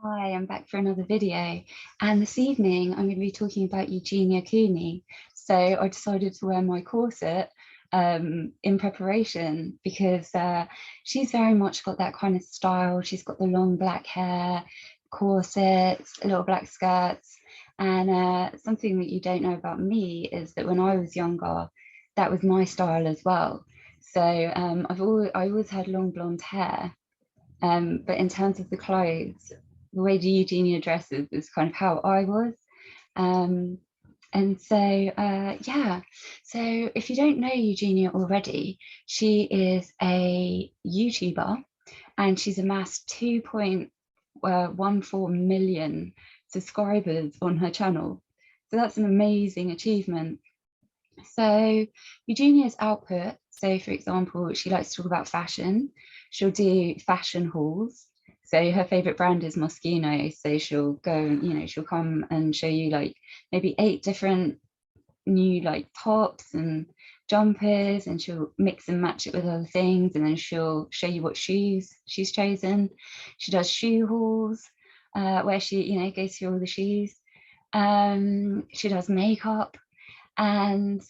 Hi, I'm back for another video, and this evening I'm going to be talking about Eugenia Cooney. So I decided to wear my corset in preparation because she's very much got that kind of style. She's got the long black hair, corsets, little black skirts, and something that you don't know about me is that when I was younger, that was my style as well. So I always had long blonde hair. But in terms of the clothes, the way Eugenia dresses is kind of how I was. Um, and so, yeah, so if you don't know Eugenia already, she is a YouTuber and she's amassed 2.14 million subscribers on her channel. So that's an amazing achievement. So Eugenia's output, so for example, she likes to talk about fashion. She'll do fashion hauls. So her favorite brand is Moschino. So she'll go, she'll come and show you like maybe 8 different new like tops and jumpers, and she'll mix and match it with other things. And then she'll show you what shoes she's chosen. She does shoe hauls where she, goes through all the shoes. She does makeup. And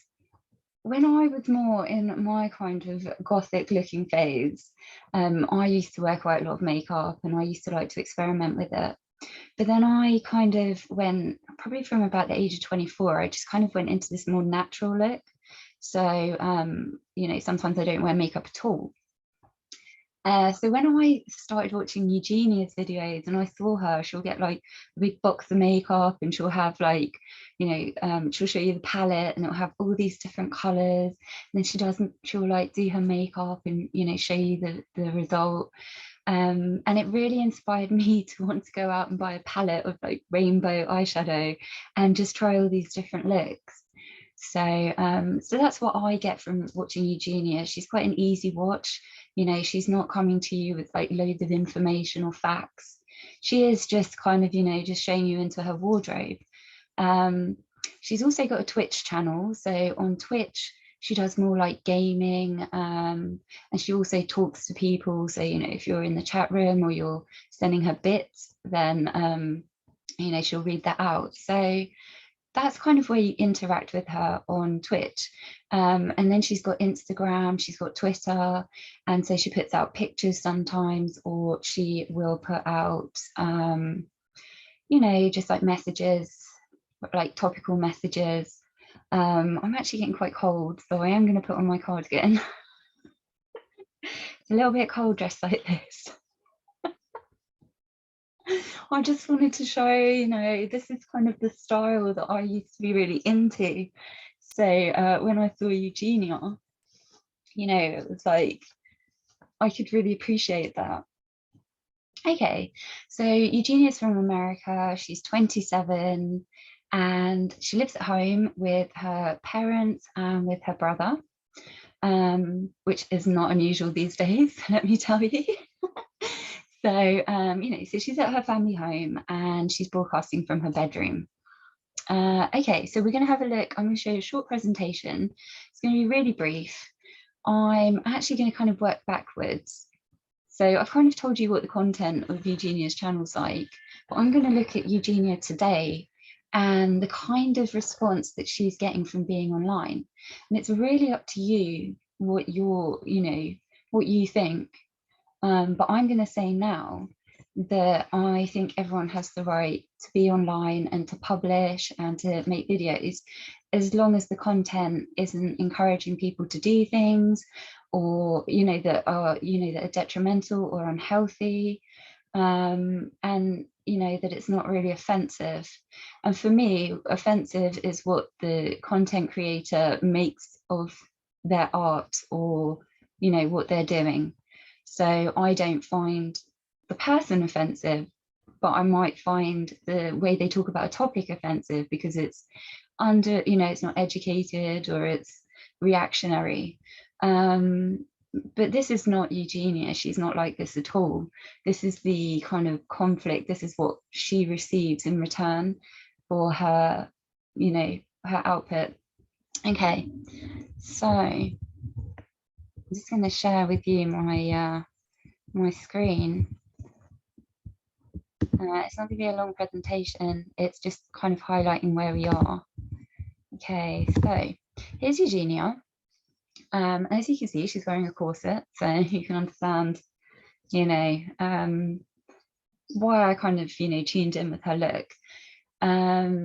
when I was more in my kind of gothic looking phase, I used to wear quite a lot of makeup and I used to like to experiment with it. But then I kind of went, probably from about the age of 24, I just kind of went into this more natural look. So, sometimes I don't wear makeup at all. So when I started watching Eugenia's videos and I saw her, she'll get like a big box of makeup and she'll have like, she'll show you the palette and it'll have all these different colors. And then she'll like do her makeup and, show you the result. And it really inspired me to want to go out and buy a palette of like rainbow eyeshadow and just try all these different looks. So that's what I get from watching Eugenia. She's quite an easy watch. She's not coming to you with like loads of information or facts. She is just kind of, just showing you into her wardrobe. She's also got a Twitch channel. So on Twitch, she does more like gaming, and she also talks to people. So, if you're in the chat room or you're sending her bits, then, she'll read that out. So that's kind of where you interact with her on Twitch. And then she's got Instagram, she's got Twitter, and so she puts out pictures sometimes, or she will put out, just like messages, like topical messages. I'm actually getting quite cold, so I am going to put on my cardigan. It's a little bit cold dressed like this. I just wanted to show, this is kind of the style that I used to be really into. So when I saw Eugenia, it was like, I could really appreciate that. Okay, so Eugenia's from America. She's 27 and she lives at home with her parents and with her brother, which is not unusual these days, let me tell you. So, so she's at her family home and she's broadcasting from her bedroom. Okay, so we're going to have a look. I'm going to show you a short presentation. It's going to be really brief. I'm actually going to kind of work backwards. So I've kind of told you what the content of Eugenia's channel is like, but I'm going to look at Eugenia today and the kind of response that she's getting from being online. And it's really up to you what what you think. But I'm going to say now that I think everyone has the right to be online and to publish and to make videos, as long as the content isn't encouraging people to do things or that are that are detrimental or unhealthy, and that it's not really offensive. And for me, offensive is what the content creator makes of their art or what they're doing. So I don't find the person offensive, but I might find the way they talk about a topic offensive because it's it's not educated or it's reactionary. But this is not Eugenia. She's not like this at all. This is the kind of conflict. This is what she receives in return for her, her output. Okay, so I'm just going to share with you my my screen. It's not going to be a long presentation. It's just kind of highlighting where we are. Okay, so here's Eugenia. As you can see, she's wearing a corset, so you can understand, you know, why I kind of, you know, tuned in with her look.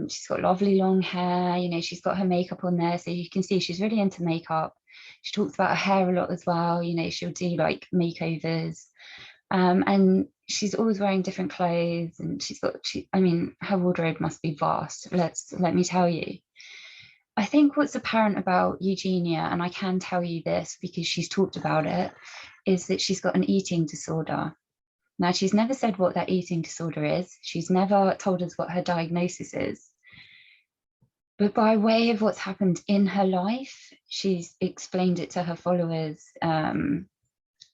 She's got lovely long hair, you know, she's got her makeup on there, so you can see she's really into makeup. She talks about her hair a lot as well, you know, she'll do like makeovers. And she's always wearing different clothes, and I mean, her wardrobe must be vast. Let me tell you. I think what's apparent about Eugenia, and I can tell you this because she's talked about it, is that she's got an eating disorder. Now, she's never said what that eating disorder is. She's never told us what her diagnosis is. But by way of what's happened in her life, she's explained it to her followers.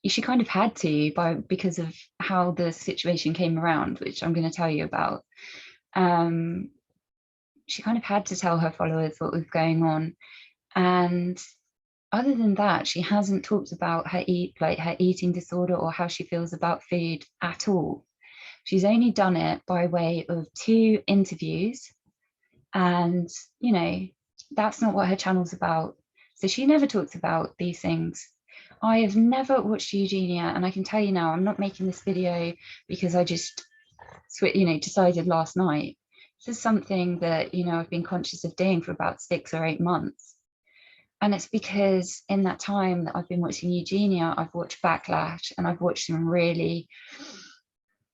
She kind of had to because of how the situation came around, which I'm going to tell you about. She kind of had to tell her followers what was going on. And other than that, she hasn't talked about her eating disorder or how she feels about food at all. She's only done it by way of 2 interviews. And, you know, that's not what her channel's about. So she never talks about these things. I have never watched Eugenia, and I can tell you now, I'm not making this video because I just, you know, decided last night. This is something that, you know, I've been conscious of doing for about 6 or 8 months. And it's because in that time that I've been watching Eugenia, I've watched backlash, and I've watched some really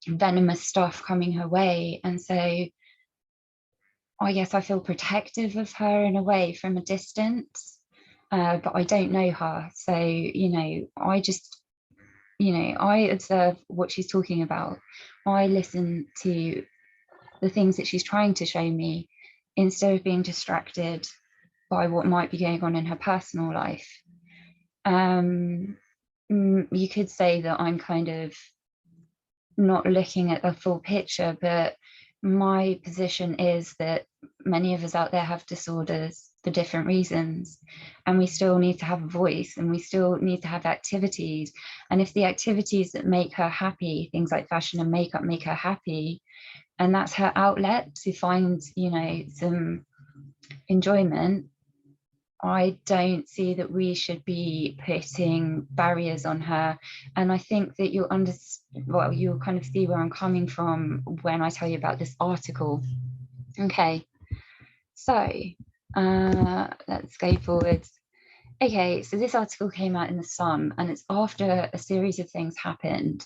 venomous stuff coming her way. And so I guess I feel protective of her in a way from a distance, but I don't know her. So, you know, I just, you know, I observe what she's talking about. I listen to the things that she's trying to show me instead of being distracted by what might be going on in her personal life. You could say that I'm kind of not looking at the full picture, but my position is that many of us out there have disorders for different reasons, and we still need to have a voice, and we still need to have activities. And if the activities that make her happy, things like fashion and makeup, make her happy, and that's her outlet to find, you know, some enjoyment, I don't see that we should be putting barriers on her. And I think that you'll kind of see where I'm coming from when I tell you about this article. Okay, so let's go forwards. Okay, so this article came out in the Sun, and it's after a series of things happened,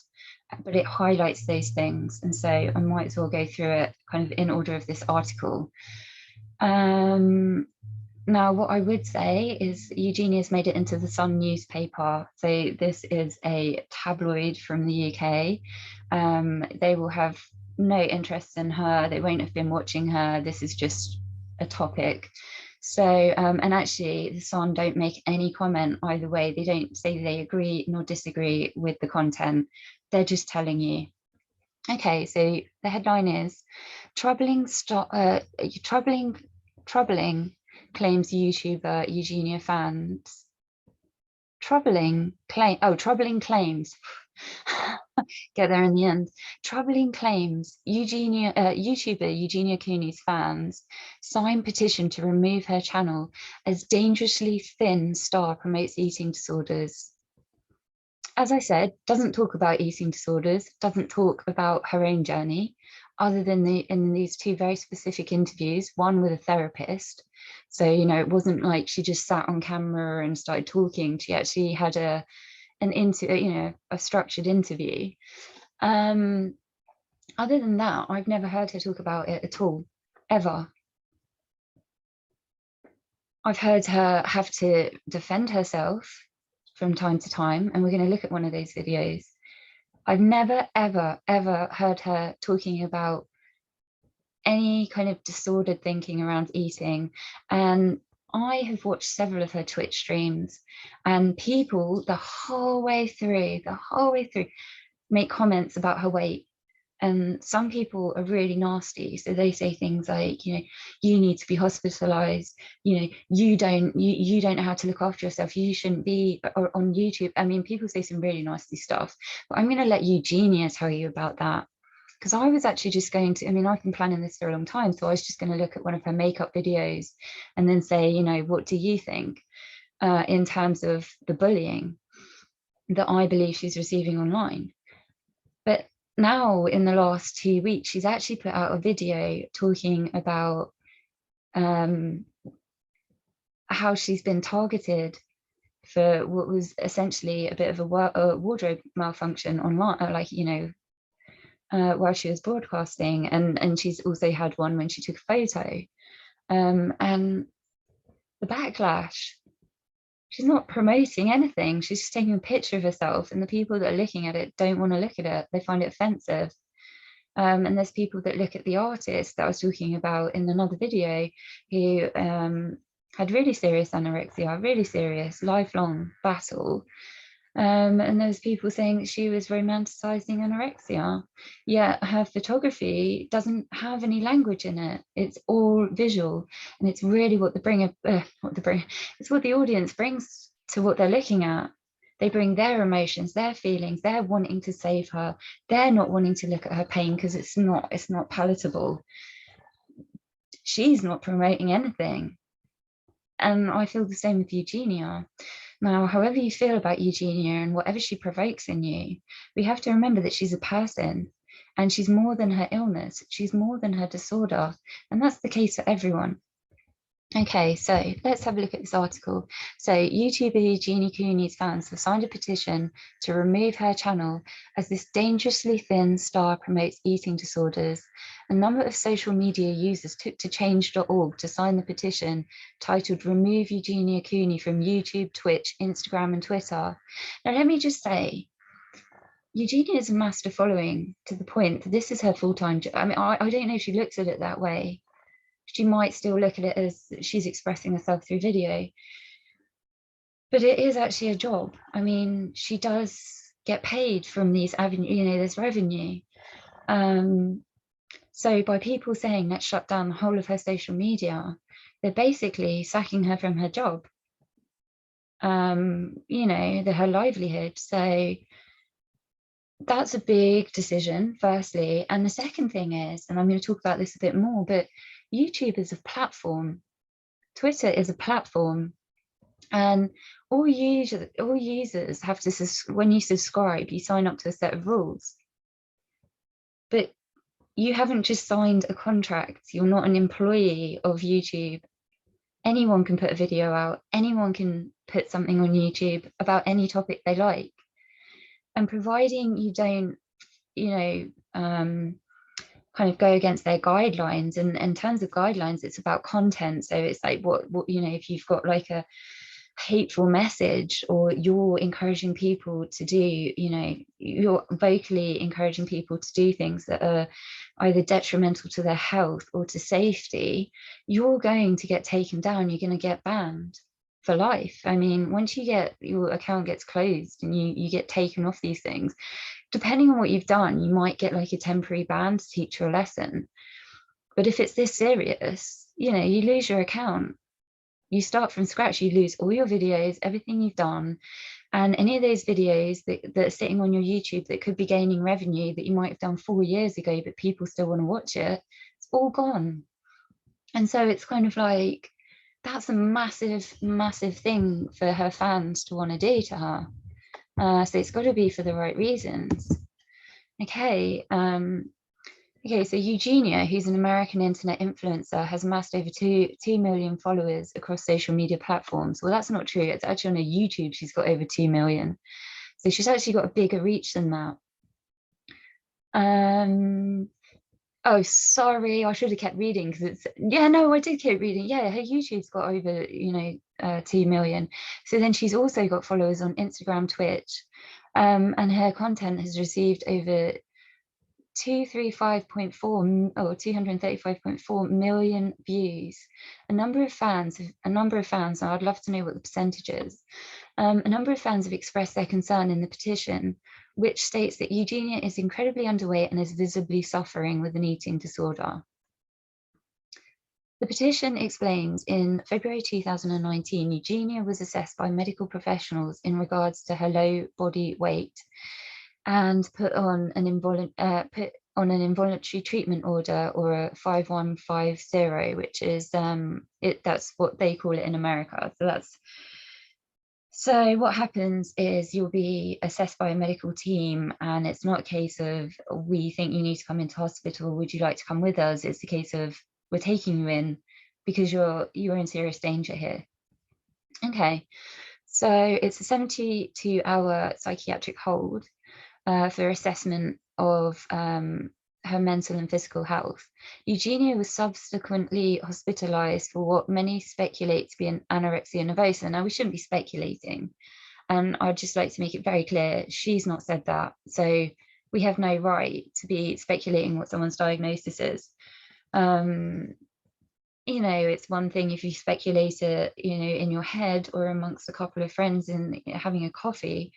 but it highlights those things. And so I might as well go through it kind of in order of this article. Now, what I would say is Eugenia's made it into the Sun newspaper. So this is a tabloid from the UK. They will have no interest in her. They won't have been watching her. This is just a topic. So, and actually the Sun don't make any comment either way. They don't say they agree nor disagree with the content. They're just telling you. Okay, so the headline is troubling claims YouTuber Eugenia fans. Troubling claims. Get there in the end. Troubling claims YouTuber Eugenia Cooney's fans sign petition to remove her channel as dangerously thin star promotes eating disorders. As I said, doesn't talk about eating disorders, doesn't talk about her own journey, other than in these 2 very specific interviews, one with a therapist. So, you know, it wasn't like she just sat on camera and started talking. She actually had a structured interview. Other than that, I've never heard her talk about it at all, ever. I've heard her have to defend herself from time to time, and we're going to look at one of those videos. I've never, ever, ever heard her talking about any kind of disordered thinking around eating. And I have watched several of her Twitch streams, and people the whole way through, make comments about her weight. And some people are really nasty. So they say things like, you know, you need to be hospitalized. You know, you don't know how to look after yourself. You shouldn't be on YouTube. I mean, people say some really nasty stuff, but I'm going to let Eugenia tell you about that, because I was actually just going to, I mean, I've been planning this for a long time, so I was just going to look at one of her makeup videos and then say, you know, what do you think in terms of the bullying that I believe she's receiving online? But now in the last 2 weeks, she's actually put out a video talking about how she's been targeted for what was essentially a bit of a wardrobe malfunction online, like, you know, while she was broadcasting, and she's also had one when she took a photo, and the backlash, she's not promoting anything, she's just taking a picture of herself, and the people that are looking at it don't want to look at it, they find it offensive. And there's people that look at the artist that I was talking about in another video who had really serious anorexia, really serious lifelong battle. And there's people saying that she was romanticizing anorexia, yet her photography doesn't have any language in it. It's all visual, and it's really what it's what the audience brings to what they're looking at. They bring their emotions, their feelings, they're wanting to save her. They're not wanting to look at her pain because it's not palatable. She's not promoting anything. And I feel the same with Eugenia. Now, however you feel about Eugenia and whatever she provokes in you, we have to remember that she's a person, and she's more than her illness. She's more than her disorder. And that's the case for everyone. Okay, so let's have a look at this article. So YouTuber Eugenia Cooney's fans have signed a petition to remove her channel as this dangerously thin star promotes eating disorders. A number of social media users took to change.org to sign the petition titled "Remove Eugenia Cooney from YouTube, Twitch, Instagram and Twitter." Now, let me just say, Eugenia has amassed a following to the point that this is her full-time job. I mean, I don't know if she looks at it that way. She might still look at it as she's expressing herself through video, but it is actually a job. I mean, she does get paid from these avenues, you know, there's revenue. So by people saying let's shut down the whole of her social media, they're basically sacking her from her job, you know, her livelihood. So that's a big decision, firstly. And the second thing is, and I'm going to talk about this a bit more, but YouTube is a platform, Twitter is a platform, and all users have to, when you subscribe, you sign up to a set of rules. But you haven't just signed a contract, you're not an employee of YouTube. Anyone can put a video out, anyone can put something on YouTube about any topic they like. And providing you don't, you know, kind of go against their guidelines, and in terms of guidelines, it's about content. So it's like what you know, if you've got like a hateful message, or you're encouraging people to do, you know, you're vocally encouraging people to do things that are either detrimental to their health or to safety, you're going to get taken down, you're going to get banned for life. I mean, once your account gets closed and you get taken off these things, depending on what you've done, you might get like a temporary ban to teach you a lesson. But if it's this serious, you know, you lose your account. You start from scratch, you lose all your videos, everything you've done, and any of those videos that are sitting on your YouTube that could be gaining revenue that you might have done 4 years ago, but people still want to watch it, it's all gone. And so it's kind of like, that's a massive, massive thing for her fans to want to do to her. So it's got to be for the right reasons. Okay, okay, so Eugenia, who's an American internet influencer, has amassed over 2 million followers across social media platforms. Well, that's not true. It's actually on her YouTube, she's got over 2 million. So she's actually got a bigger reach than that. Oh, sorry, I should have kept reading because it's, yeah, no, I did keep reading. Yeah, her YouTube's got over, you know, 2 million. So then she's also got followers on Instagram, Twitch, and her content has received over 235.4 million views. A number of fans, and I'd love to know what the percentage is. A number of fans have expressed their concern in the petition, which states that Eugenia is incredibly underweight and is visibly suffering with an eating disorder. The petition explains in February 2019, Eugenia was assessed by medical professionals in regards to her low body weight. and put on an involuntary treatment order, or a 5150, which is that's what they call it in America. So what happens is you'll be assessed by a medical team, and it's not a case of, we think you need to come into hospital, would you like to come with us? It's a case of, we're taking you in because you're in serious danger here. Okay, so it's a 72-hour psychiatric hold for assessment of her mental and physical health. Eugenia was subsequently hospitalized for what many speculate to be an anorexia nervosa. Now, we shouldn't be speculating, and I'd just like to make it very clear, she's not said that. So we have no right to be speculating what someone's diagnosis is. You know, it's one thing if you speculate it, you know, in your head or amongst a couple of friends and having a coffee.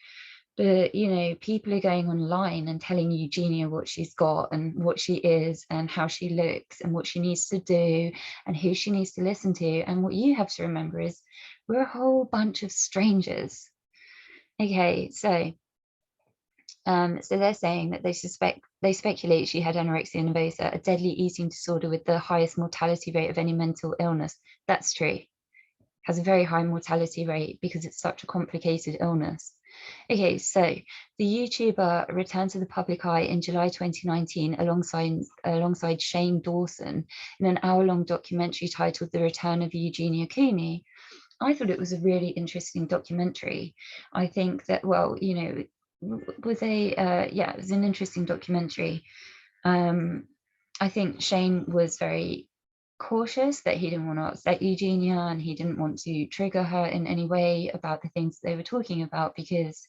But, you know, people are going online and telling Eugenia what she's got and what she is and how she looks and what she needs to do and who she needs to listen to. And what you have to remember is we're a whole bunch of strangers. Okay, so they're saying that they speculate she had anorexia nervosa, a deadly eating disorder with the highest mortality rate of any mental illness. That's true. Has a very high mortality rate because it's such a complicated illness. Okay, so the YouTuber returned to the public eye in July 2019 alongside Shane Dawson in an hour-long documentary titled The Return of Eugenia Cooney. I thought it was a really interesting documentary. I think that, well, you know, it was an interesting documentary. I think Shane was very cautious that he didn't want to upset Eugenia, and he didn't want to trigger her in any way about the things they were talking about, because,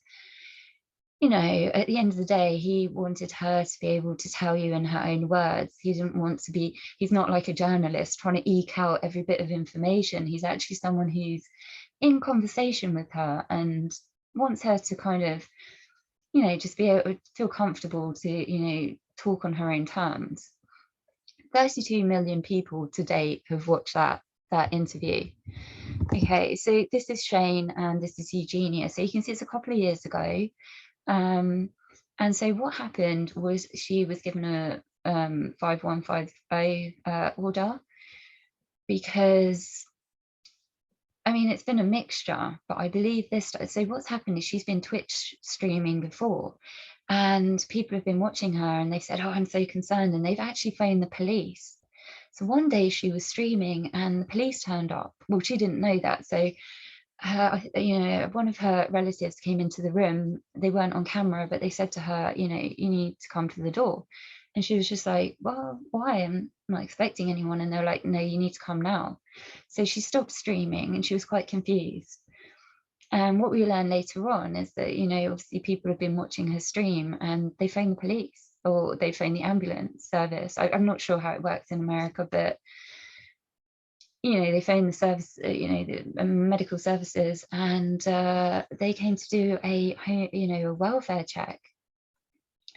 you know, at the end of the day, he wanted her to be able to tell you in her own words. He didn't want to be, he's not like a journalist trying to eke out every bit of information. He's actually someone who's in conversation with her and wants her to kind of, you know, just be able to feel comfortable to, you know, talk on her own terms. 32 million people to date have watched that interview. Okay, so this is Shane and this is Eugenia. So you can see it's a couple of years ago. And so what happened was she was given a 5150 order, because, I mean, it's been a mixture, but I believe this, so what's happened is she's been Twitch streaming before, and people have been watching her and they said, oh, I'm so concerned, and they've actually phoned the police. So one day she was streaming and the police turned up. Well, she didn't know that. So her, you know, one of her relatives came into the room. They weren't on camera, but they said to her, you know, you need to come to the door. And she was just like, well, why? I'm not expecting anyone. And they're like, no, you need to come now. So she stopped streaming and she was quite confused. And what we learned later on is that, you know, obviously people have been watching her stream and they phone the police or they phone the ambulance service. I'm not sure how it works in America, but, you know, they phone the service, you know, the medical services, and they came to do a welfare check.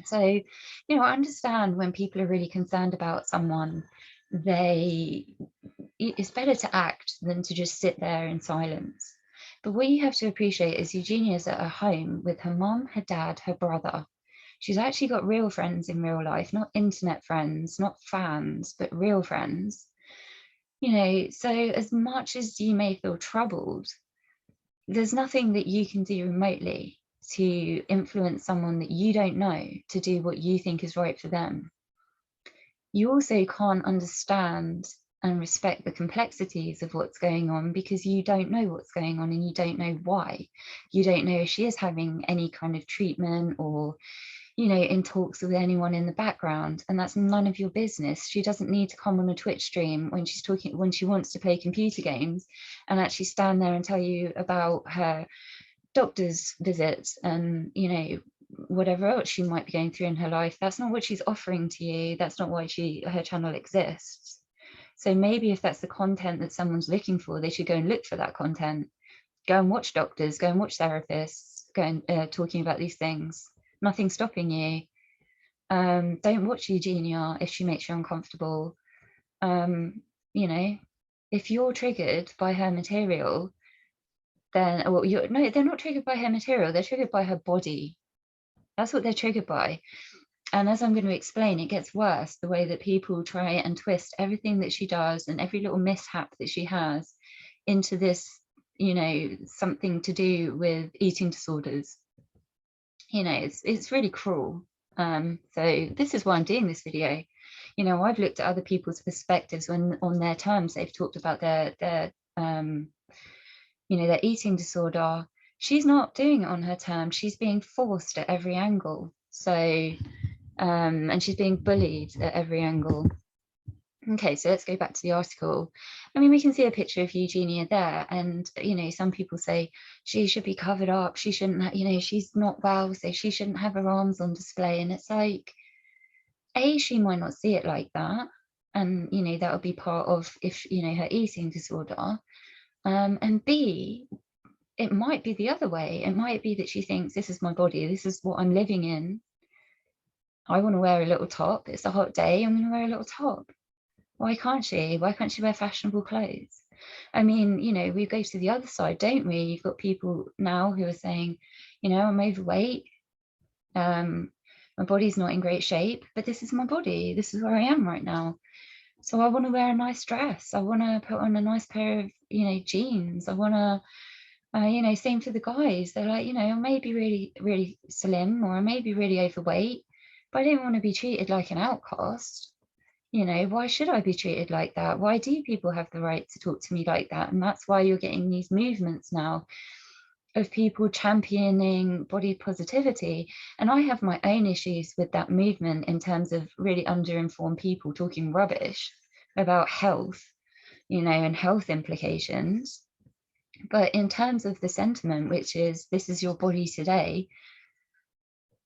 So, you know, I understand when people are really concerned about someone, it's better to act than to just sit there in silence. But what you have to appreciate is Eugenia's at her home with her mom, her dad, her brother. She's actually got real friends in real life, not internet friends, not fans, but real friends. You know, so as much as you may feel troubled, there's nothing that you can do remotely to influence someone that you don't know to do what you think is right for them. You also can't understand and respect the complexities of what's going on because you don't know what's going on and you don't know why. You don't know if she is having any kind of treatment or, you know, in talks with anyone in the background, and that's none of your business. She doesn't need to come on a Twitch stream when she wants to play computer games and actually stand there and tell you about her doctor's visits and, you know, whatever else she might be going through in her life. That's not what she's offering to you. That's not why her channel exists. So maybe if that's the content that someone's looking for, they should go and look for that content. Go and watch doctors, go and watch therapists, go and talking about these things. Nothing's stopping you. Don't watch Eugenia if she makes you uncomfortable. You know, if you're triggered by her material, then, well, no, they're not triggered by her material, they're triggered by her body. That's what they're triggered by. And as I'm going to explain, it gets worse the way that people try and twist everything that she does and every little mishap that she has into this, you know, something to do with eating disorders. You know, it's really cruel. So this is why I'm doing this video. You know, I've looked at other people's perspectives when on their terms they've talked about their you know, their eating disorder. She's not doing it on her terms. She's being forced at every angle. So and she's being bullied at every angle. Okay, so let's go back to the article. I mean, we can see a picture of Eugenia there, and you know, some people say she should be covered up, she shouldn't, you know, she's not well, so she shouldn't have her arms on display. And it's like, A, she might not see it like that, and you know, that would be part of, if you know, her eating disorder. And B, it might be the other way. It might be that she thinks, this is my body, this is what I'm living in. I want to wear a little top. It's a hot day, I'm going to wear a little top. Why can't she? Why can't she wear fashionable clothes? I mean, you know, we go to the other side, don't we? You've got people now who are saying, you know, I'm overweight. My body's not in great shape, but this is my body. This is where I am right now. So I want to wear a nice dress. I want to put on a nice pair of, you know, jeans. I want to, you know, same for the guys. They're like, you know, I may be really, really slim, or I may be really overweight, but I don't want to be treated like an outcast. You know, why should I be treated like that? Why do people have the right to talk to me like that? And that's why you're getting these movements now of people championing body positivity. And I have my own issues with that movement in terms of really underinformed people talking rubbish about health, you know, and health implications. But in terms of the sentiment, which is, this is your body today,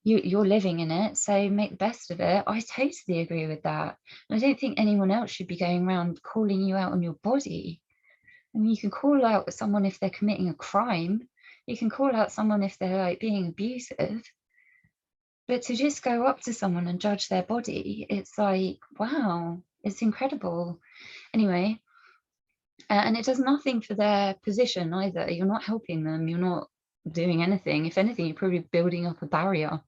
you're living in it, so make the best of it. I totally agree with that. And I don't think anyone else should be going around calling you out on your body. I mean, you can call out someone if they're committing a crime. You can call out someone if they're like being abusive. But to just go up to someone and judge their body, it's like, wow, it's incredible. Anyway, and it does nothing for their position either. You're not helping them. You're not doing anything. If anything, you're probably building up a barrier.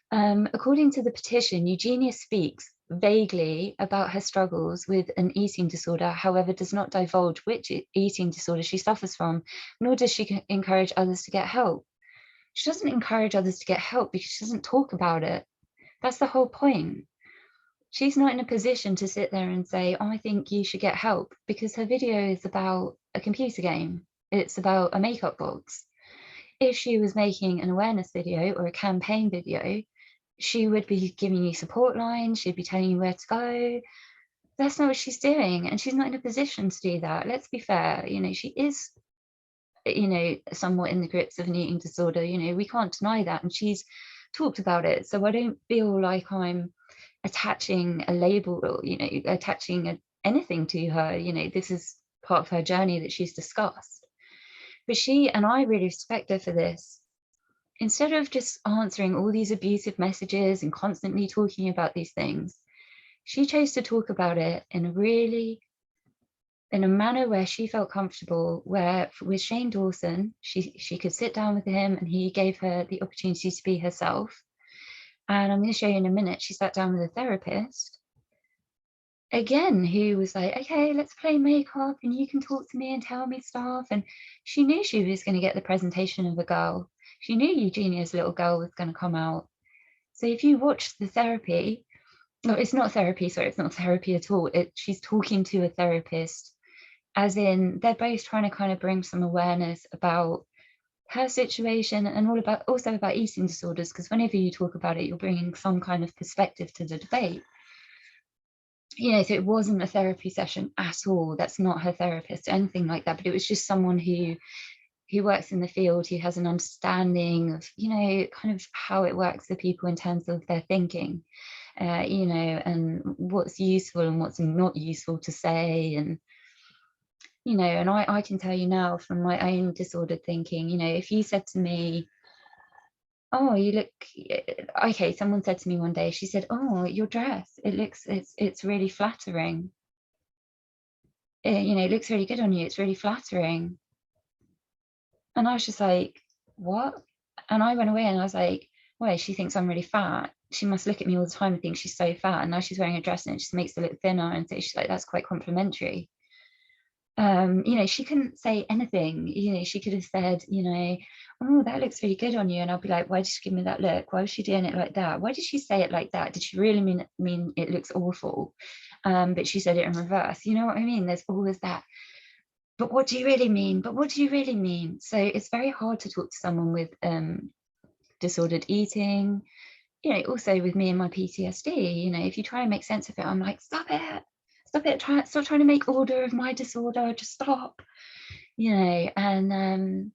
According to the petition, Eugenia speaks vaguely about her struggles with an eating disorder, however, does not divulge which eating disorder she suffers from, nor does she encourage others to get help. She doesn't encourage others to get help because she doesn't talk about it. That's the whole point. She's not in a position to sit there and say, oh, I think you should get help, because her video is about a computer game. It's about a makeup box. If she was making an awareness video or a campaign video, she would be giving you support lines, she'd be telling you where to go. That's not what she's doing, and she's not in a position to do that. Let's be fair, you know, she is, you know, somewhat in the grips of an eating disorder, you know, we can't deny that, and she's talked about it. So I don't feel like I'm attaching a label, or, you know, attaching anything to her. You know, this is part of her journey that she's discussed. But she, and I really respect her for this, instead of just answering all these abusive messages and constantly talking about these things, she chose to talk about it in a manner where she felt comfortable, where with Shane Dawson, she could sit down with him and he gave her the opportunity to be herself. And I'm going to show you in a minute, she sat down with a therapist, again, who was like, okay, let's play makeup and you can talk to me and tell me stuff. And she knew she was going to get the presentation of a girl. She knew Eugenia's little girl was going to come out. So if you watch the therapy, no, it's not therapy, sorry, it's not therapy at all. She's talking to a therapist, as in they're both trying to kind of bring some awareness about her situation and also about eating disorders, because whenever you talk about it, you're bringing some kind of perspective to the debate. You know, so it wasn't a therapy session at all. That's not her therapist or anything like that, but it was just someone who works in the field, who has an understanding of, you know, kind of how it works for people in terms of their thinking, you know, and what's useful and what's not useful to say. And, you know, and I can tell you now from my own disordered thinking, you know, if you said to me, oh, you look, okay, someone said to me one day, she said, oh, your dress, it's really flattering. You know, it looks really good on you, it's really flattering. And I was just like, what? And I went away and I was like, Why, she thinks I'm really fat. She must look at me all the time and think she's so fat, and now she's wearing a dress and it just makes her look thinner, and so she's like, that's quite complimentary. You know, she couldn't say anything. You know, she could have said, you know, oh, that looks really good on you, and I'll be like, why did she give me that look? Why was she doing it like that? Why did she say it like that? Did she really mean it looks awful? But she said it in reverse. You know what I mean? There's always that, but what do you really mean? But what do you really mean? So it's very hard to talk to someone with disordered eating. You know, also with me and my PTSD, you know, if you try and make sense of it, I'm like, stop it, stop trying to make order of my disorder, just stop, you know. And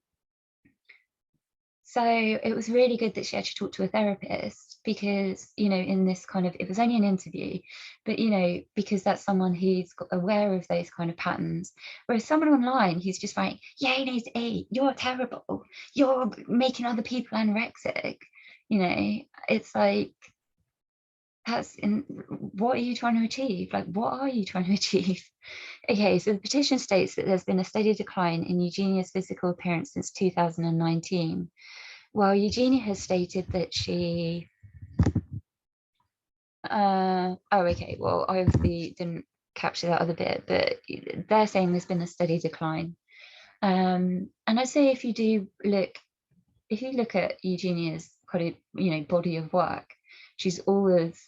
so it was really good that she actually talked to a therapist, because, you know, in this kind of, it was only an interview, but, you know, because that's someone who's aware of those kind of patterns. Whereas someone online who's just like, yeah, you need to eat, you're terrible, you're making other people anorexic, you know, it's like, that's in, what are you trying to achieve? Like, what are you trying to achieve? Okay, so the petition states that there's been a steady decline in Eugenia's physical appearance since 2019. Well, Eugenia has stated that she, oh, okay, well, I obviously didn't capture that other bit, but they're saying there's been a steady decline. And I'd say if you look at Eugenia's kind of, you know, body of work, she's always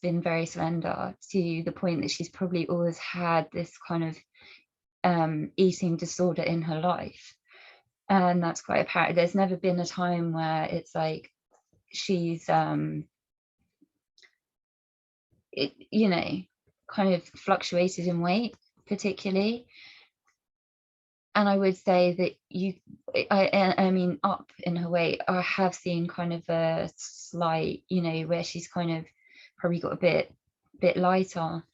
been very slender, to the point that she's probably always had this kind of eating disorder in her life. And that's quite apparent. There's never been a time where it's like she's you know, kind of fluctuated in weight particularly. And I would say that I mean, up in her weight, I have seen kind of a slight, you know, where she's kind of probably got a bit lighter.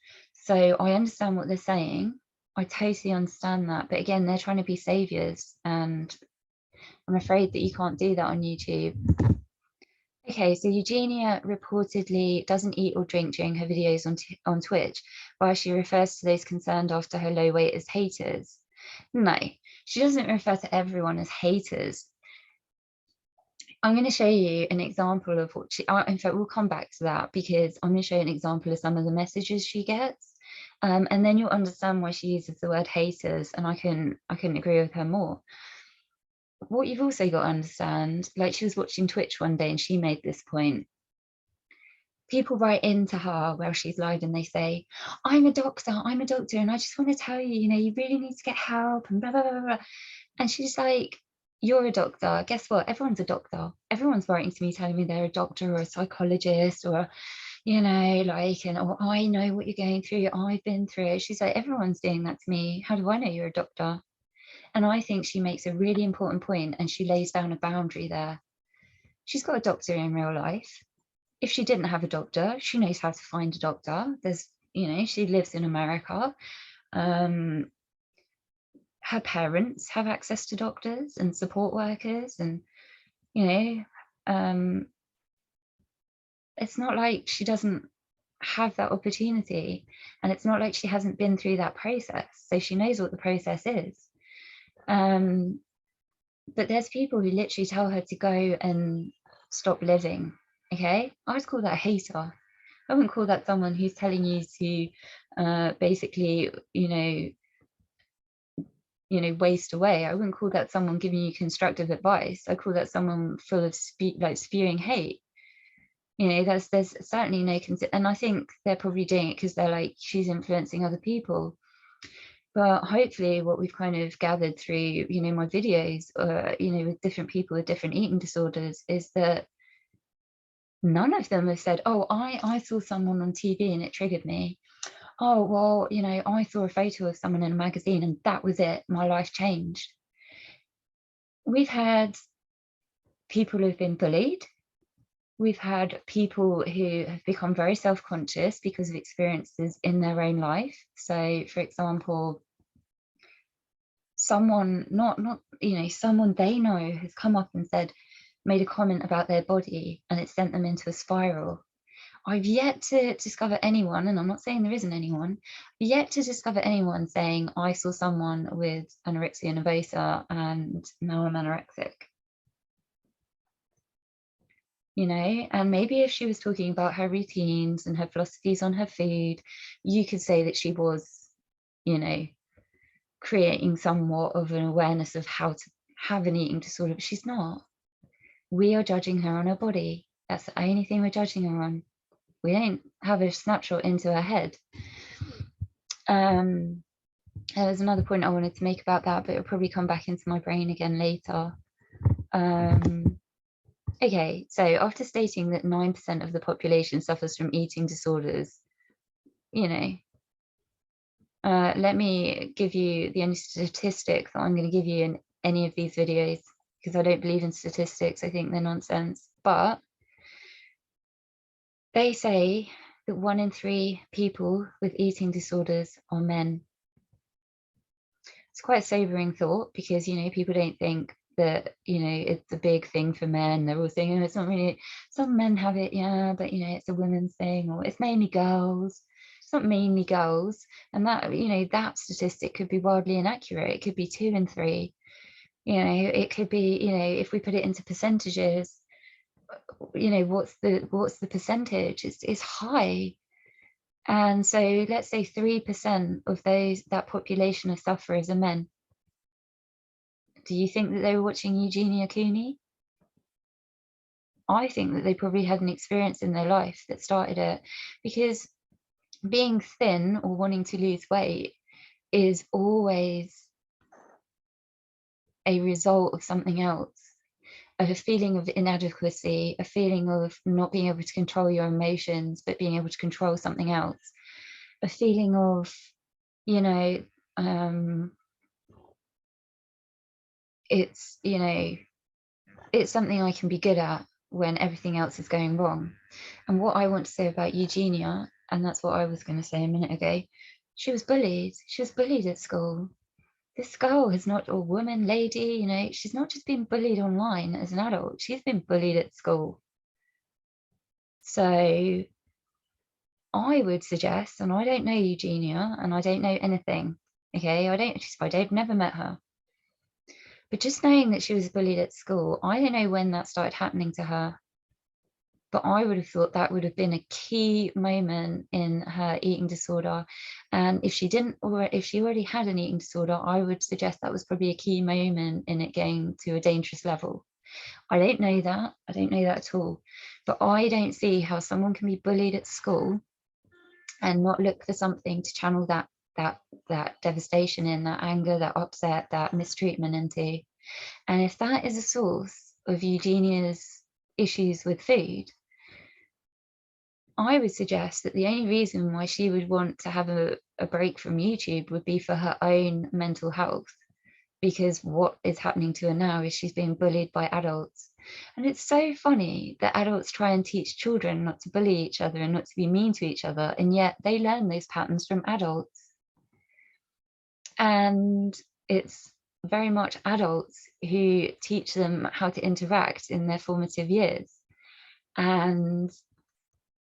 So I understand what they're saying. I totally understand that. But again, they're trying to be saviors, and I'm afraid that you can't do that on YouTube. Okay, so Eugenia reportedly doesn't eat or drink during her videos on Twitch, while she refers to those concerned after her low weight as haters. No, she doesn't refer to everyone as haters. I'm going to show you an example of what she, in fact, we'll come back to that, because I'm going to show you an example of some of the messages she gets. And then you'll understand why she uses the word haters, and I couldn't agree with her more. What you've also got to understand, like, she was watching Twitch one day and she made this point. People write into her while she's live and they say, I'm a doctor, and I just want to tell you, you know, you really need to get help, and blah, blah, blah, blah. And she's like, you're a doctor. Guess what? Everyone's a doctor. Everyone's writing to me telling me they're a doctor or a psychologist, or, you know, like, and, or I know what you're going through, I've been through it. She's like, everyone's doing that to me. How do I know you're a doctor? And I think she makes a really important point, and she lays down a boundary there. She's got a doctor in real life. If she didn't have a doctor, she knows how to find a doctor. There's, you know, she lives in America. Her parents have access to doctors and support workers, and, you know, it's not like she doesn't have that opportunity, and it's not like she hasn't been through that process, so she knows what the process is. But there's people who literally tell her to go and stop living. Okay, I would call that a hater. I wouldn't call that someone who's telling you to basically, you know, waste away. I wouldn't call that someone giving you constructive advice. I call that someone full of spewing hate. You know, there's certainly no and I think they're probably doing it because they're like, she's influencing other people. But hopefully what we've kind of gathered through, you know, my videos, you know, with different people with different eating disorders, is that none of them have said, oh, I saw someone on TV and it triggered me. Oh, well, you know, I saw a photo of someone in a magazine and that was it, my life changed. We've had people who've been bullied. We've had people who have become very self-conscious because of experiences in their own life. So, for example, someone someone they know has come up and made a comment about their body, and it sent them into a spiral. I've yet to discover anyone, and I'm not saying there isn't anyone, yet to discover anyone saying, I saw someone with anorexia nervosa and now I'm anorexic. you know. And maybe if she was talking about her routines and her philosophies on her food, you could say that she was, you know, creating somewhat of an awareness of how to have an eating disorder, but she's not. We are judging her on her body. That's the only thing we're judging her on. We don't have a snapshot into her head. There was another point I wanted to make about that, but it'll probably come back into my brain again later. Okay, so after stating that 9% of the population suffers from eating disorders, you know, let me give you the only statistic that I'm going to give you in any of these videos, because I don't believe in statistics. I think they're nonsense. But they say that 1 in 3 people with eating disorders are men. It's quite a sobering thought, because, you know, people don't think that, you know, it's a big thing for men. They're all saying, oh, it's not really, some men have it, yeah, but, you know, it's a women's thing, or it's mainly girls. It's not mainly girls. And that, you know, that statistic could be wildly inaccurate. It could be 2 in 3. You know, it could be, you know, if we put it into percentages, you know, what's the percentage? It's high. And so let's say 3% of that population of sufferers are men. Do you think that they were watching Eugenia Cooney? I think that they probably had an experience in their life that started it, because being thin or wanting to lose weight is always a result of something else, of a feeling of inadequacy, a feeling of not being able to control your emotions, but being able to control something else, a feeling of, you know, it's, you know, it's something I can be good at when everything else is going wrong. And what I want to say about Eugenia, and that's what I was going to say a minute ago, she was bullied. She was bullied at school. This girl is not a woman, lady, you know, she's not just been bullied online as an adult, she's been bullied at school. So I would suggest, and I don't know Eugenia, and I don't know anything, okay, I've never met her. But just knowing that she was bullied at school, I don't know when that started happening to her, but I would have thought that would have been a key moment in her eating disorder. And if she didn't, or if she already had an eating disorder, I would suggest that was probably a key moment in it getting to a dangerous level. I don't know that. I don't know that at all. But I don't see how someone can be bullied at school and not look for something to channel that devastation in, that anger, that upset, that mistreatment into. And if that is a source of Eugenia's issues with food, I would suggest that the only reason why she would want to have a break from YouTube would be for her own mental health, because what is happening to her now is she's being bullied by adults. And it's so funny that adults try and teach children not to bully each other and not to be mean to each other, and yet they learn those patterns from adults. And it's very much adults who teach them how to interact in their formative years. And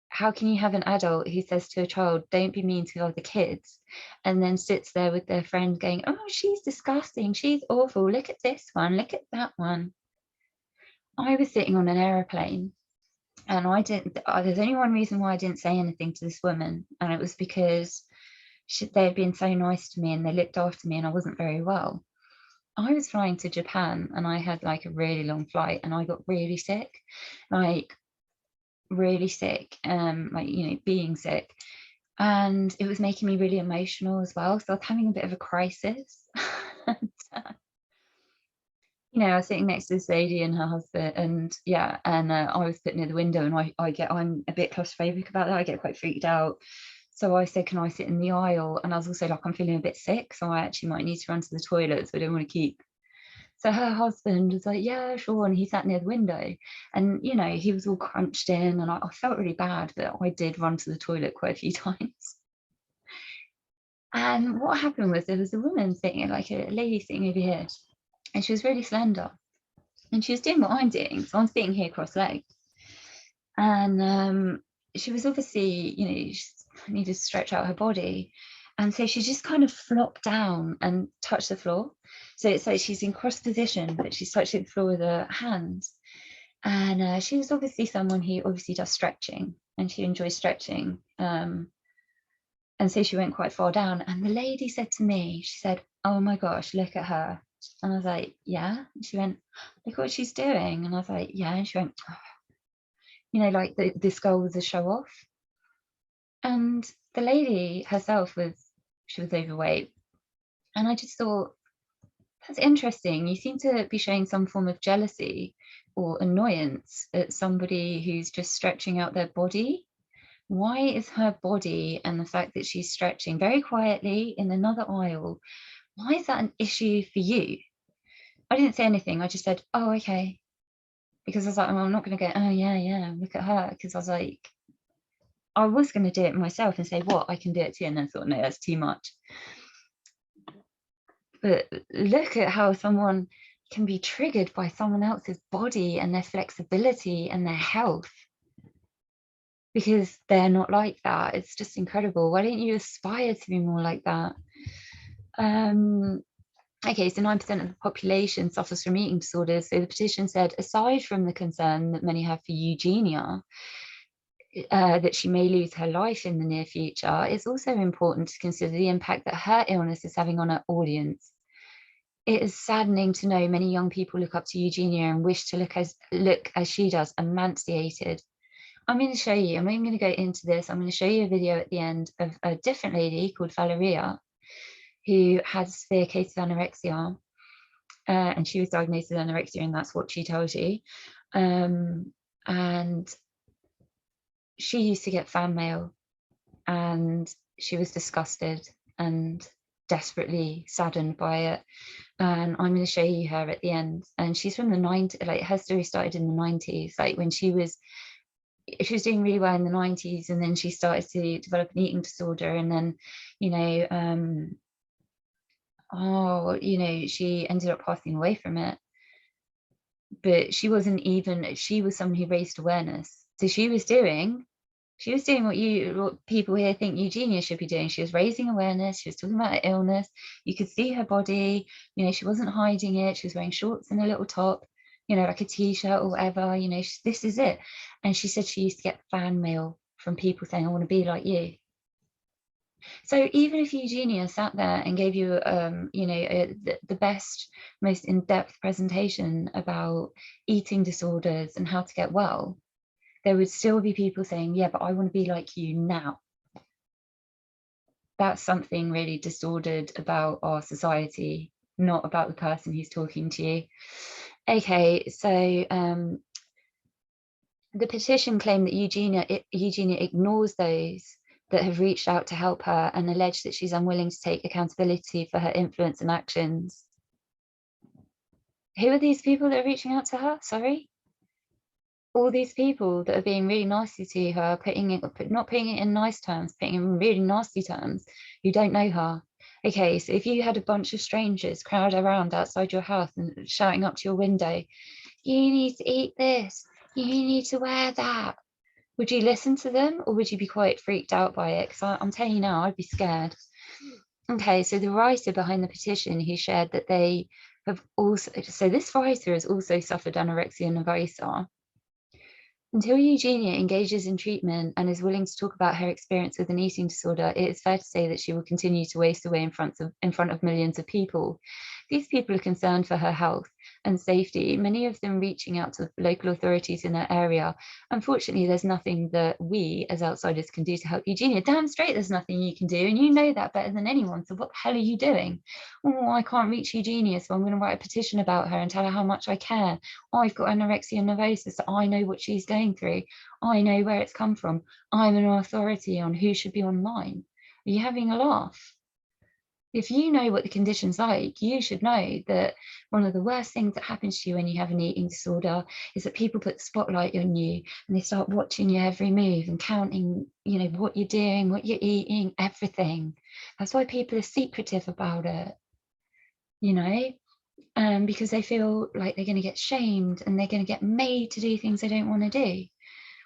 how can you have an adult who says to a child, don't be mean to other kids, and then sits there with their friend going, oh, she's disgusting, she's awful, look at this one, look at that one. I was sitting on an aeroplane, and there's only one reason why I didn't say anything to this woman, and it was because they had been so nice to me and they looked after me, and I wasn't very well. I was flying to Japan, and I had like a really long flight, and I got really sick, like really sick, like, you know, being sick, and it was making me really emotional as well, so I was having a bit of a crisis. And, you know, I was sitting next to this lady and her husband, and yeah, and I was put near the window, and I'm a bit claustrophobic about that. I get quite freaked out, so I said, can I sit in the aisle? And I was also like, I'm feeling a bit sick, so I actually might need to run to the toilet, so I don't want to keep. So her husband was like, yeah, sure. And he sat near the window, and, you know, he was all crunched in, and I felt really bad, but I did run to the toilet quite a few times. And what happened was, there was a woman sitting, like a lady sitting over here, and she was really slender, and she was doing what I'm doing. So I'm sitting here cross-legged, and she was obviously, you know, she needed to stretch out her body. And so she just kind of flopped down and touched the floor. So it's like she's in cross position, but she's touching the floor with her hands. And she was obviously someone who obviously does stretching, and she enjoys stretching. And so she went quite far down. And the lady said to me, she said, "Oh my gosh, look at her." And I was like, "Yeah." And she went, "Look what she's doing." And I was like, "Yeah." And she went, "Oh." You know, like this girl was a show off. And the lady herself she was overweight. And I just thought, that's interesting. You seem to be showing some form of jealousy or annoyance at somebody who's just stretching out their body. Why is her body and the fact that she's stretching very quietly in another aisle, why is that an issue for you? I didn't say anything. I just said, "Oh, okay." Because I was like, "Oh, I'm not going to go, oh, yeah, yeah, look at her." Because I was like, I was going to do it myself and say, "What? I can do it too." And then thought, no, that's too much. But look at how someone can be triggered by someone else's body and their flexibility and their health, because they're not like that. It's just incredible. Why don't you aspire to be more like that? Okay, so 9% of the population suffers from eating disorders. So the petition said, aside from the concern that many have for Eugenia, that she may lose her life in the near future, it's also important to consider the impact that her illness is having on her audience. It is saddening to know many young people look up to Eugenia and wish to look as she does, emancipated. I'm going to show you, I'm not even going to go into this, I'm going to show you a video at the end of a different lady called Valeria, who has a severe case of anorexia. And she was diagnosed with anorexia, and that's what she tells you. And she used to get fan mail, and she was disgusted and desperately saddened by it. And I'm going to show you her at the end. And she's from the 90s, like her story started in the 90s, like when she was doing really well in the 90s, and then she started to develop an eating disorder, and then, you know, she ended up passing away from it. But she was someone who raised awareness. So she was doing what people here think Eugenia should be doing. She was raising awareness. She was talking about her illness. You could see her body. You know, she wasn't hiding it. She was wearing shorts and a little top, you know, like a t-shirt or whatever. You know, this is it. And she said she used to get fan mail from people saying, "I want to be like you." So even if Eugenia sat there and gave you, the best, most in-depth presentation about eating disorders and how to get well, there would still be people saying, "Yeah, but I want to be like you now." That's something really disordered about our society, not about the person who's talking to you. Okay, so the petition claimed that Eugenia ignores those that have reached out to help her, and allege that she's unwilling to take accountability for her influence and actions. Who are these people that are reaching out to her? Sorry? All these people that are being really nasty to her, not putting it in nice terms, putting it in really nasty terms, who don't know her. Okay, so if you had a bunch of strangers crowd around outside your house and shouting up to your window, "You need to eat this, you need to wear that," would you listen to them, or would you be quite freaked out by it? Because I'm telling you now, I'd be scared. Okay, so the writer behind the petition, who shared that they have also, so this writer has also suffered anorexia nervosa. Until Eugenia engages in treatment and is willing to talk about her experience with an eating disorder, it is fair to say that she will continue to waste away in front of millions of people. These people are concerned for her health and safety, many of them reaching out to local authorities in her area. Unfortunately, there's nothing that we as outsiders can do to help Eugenia. Damn straight there's nothing you can do, and you know that better than anyone. So what the hell are you doing? "Oh, I can't reach Eugenia, so I'm going to write a petition about her and tell her how much I care. I've got anorexia nervosa, so I know what she's going through. I know where it's come from. I'm an authority on who should be online." Are you having a laugh? If you know what the condition's like, you should know that one of the worst things that happens to you when you have an eating disorder is that people put the spotlight on you, and they start watching your every move and counting, you know, what you're doing, what you're eating, everything. That's why people are secretive about it, you know, because they feel like they're going to get shamed and they're going to get made to do things they don't want to do.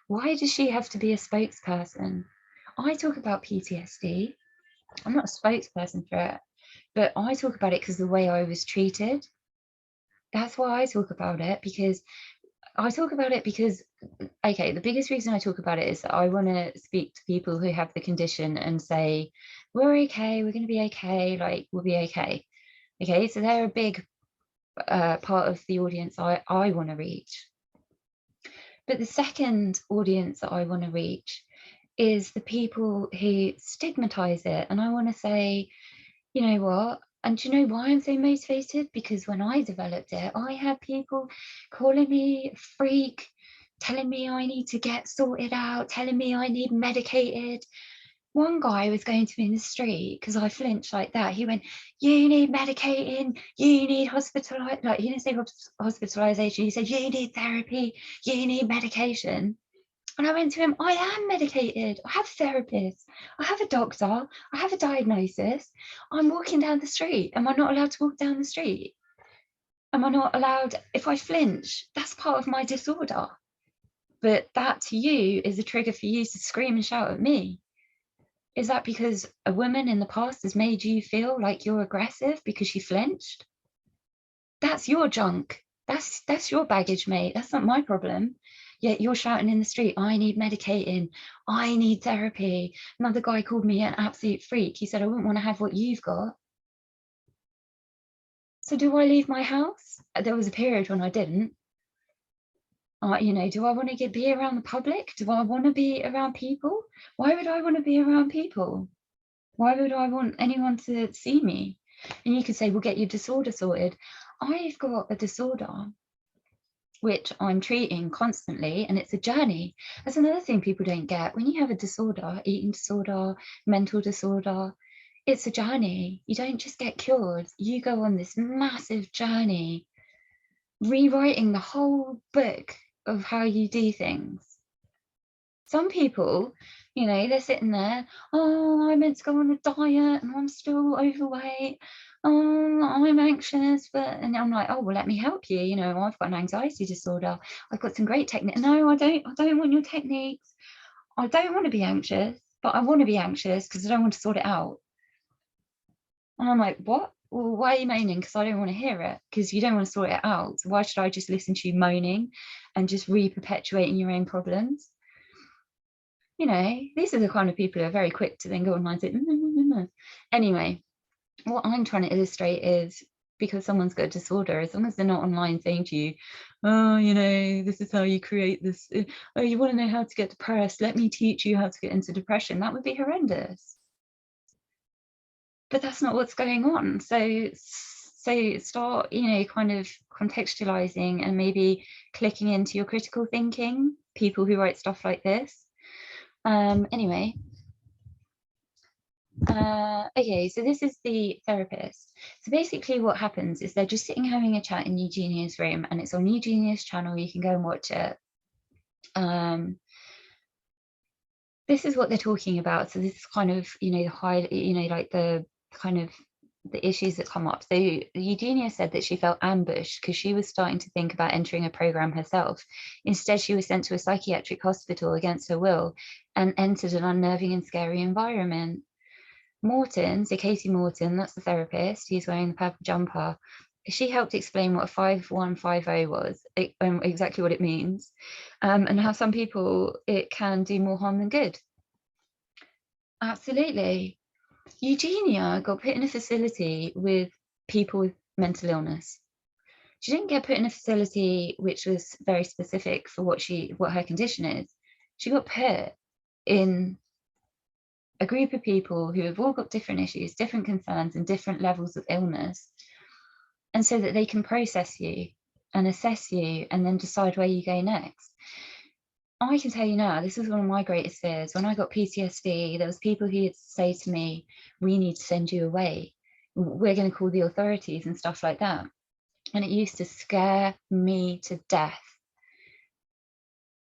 Why does she have to be a spokesperson? I talk about PTSD. I'm not a spokesperson for it, but I talk about it because of the way I was treated. That's why I talk about it, because I talk about it because, okay, the biggest reason I talk about it is that I want to speak to people who have the condition and say, we're okay, we're going to be okay, like, we'll be okay. Okay, so they're a big part of the audience I want to reach. But the second audience that I want to reach is the people who stigmatize it. And I want to say, you know what? And do you know why I'm so motivated? Because when I developed it, I had people calling me a freak, telling me I need to get sorted out, telling me I need medicated. One guy was going to me in the street because I flinched like that. He went, you need medicating, you need hospitalization. Like, he didn't say hospitalization. He said, you need therapy, you need medication. And I went to him, I am medicated. I have a therapist. I have a doctor. I have a diagnosis. I'm walking down the street. Am I not allowed to walk down the street? Am I not allowed, if I flinch, that's part of my disorder. But that to you is a trigger for you to scream and shout at me. Is that because a woman in the past has made you feel like you're aggressive because she flinched? That's your junk. That's your baggage, mate. That's not my problem. Yet you're shouting in the street, I need medicating, I need therapy. Another guy called me an absolute freak. He said, I wouldn't want to have what you've got. So do I leave my house? There was a period when I didn't. You know, do I want to be around the public? Do I want to be around people? Why would I want to be around people? Why would I want anyone to see me? And you could say, well, get your disorder sorted. I've got a disorder which I'm treating constantly, and it's a journey. That's another thing people don't get. When you have a disorder, eating disorder, mental disorder, it's a journey. You don't just get cured. You go on this massive journey, rewriting the whole book of how you do things. Some people, you know, they're sitting there, oh, I meant to go on a diet and I'm still overweight. Oh, I'm anxious, and I'm like, oh, well, let me help you. You know, I've got an anxiety disorder. I've got some great technique. No, I don't want your techniques. I don't want to be anxious, but I want to be anxious because I don't want to sort it out. And I'm like, what? Well, why are you moaning? Because I don't want to hear it, because you don't want to sort it out. So why should I just listen to you moaning and just re-perpetuating your own problems? You know, these are the kind of people who are very quick to then go online and say, no. Anyway, what I'm trying to illustrate is, because someone's got a disorder, as long as they're not online saying to you, oh, you know, this is how you create this. Oh, you want to know how to get depressed? Let me teach you how to get into depression. That would be horrendous. But that's not what's going on. So start, you know, kind of contextualizing and maybe clicking into your critical thinking, people who write stuff like this. Anyway, okay, so this is the therapist. So basically what happens is they're just sitting having a chat in Eugenia's room, and it's on Eugenia's channel. You can go and watch it. This is what they're talking about. So this is kind of, you know, the high, you know, like the kind of the issues that come up. So Eugenia said that she felt ambushed because she was starting to think about entering a program herself. Instead, she was sent to a psychiatric hospital against her will and entered an unnerving and scary environment. Morton, so Katie Morton, that's the therapist, he's wearing the purple jumper. She helped explain what 5150 was, exactly what it means, and how some people, it can do more harm than good. Absolutely. Eugenia got put in a facility with people with mental illness. She didn't get put in a facility which was very specific for what her condition is. She got put in a group of people who have all got different issues, different concerns, and different levels of illness, and so that they can process you and assess you and then decide where you go next. I can tell you now, this was one of my greatest fears. When I got PTSD, there was people who would say to me, we need to send you away. We're going to call the authorities and stuff like that. And it used to scare me to death.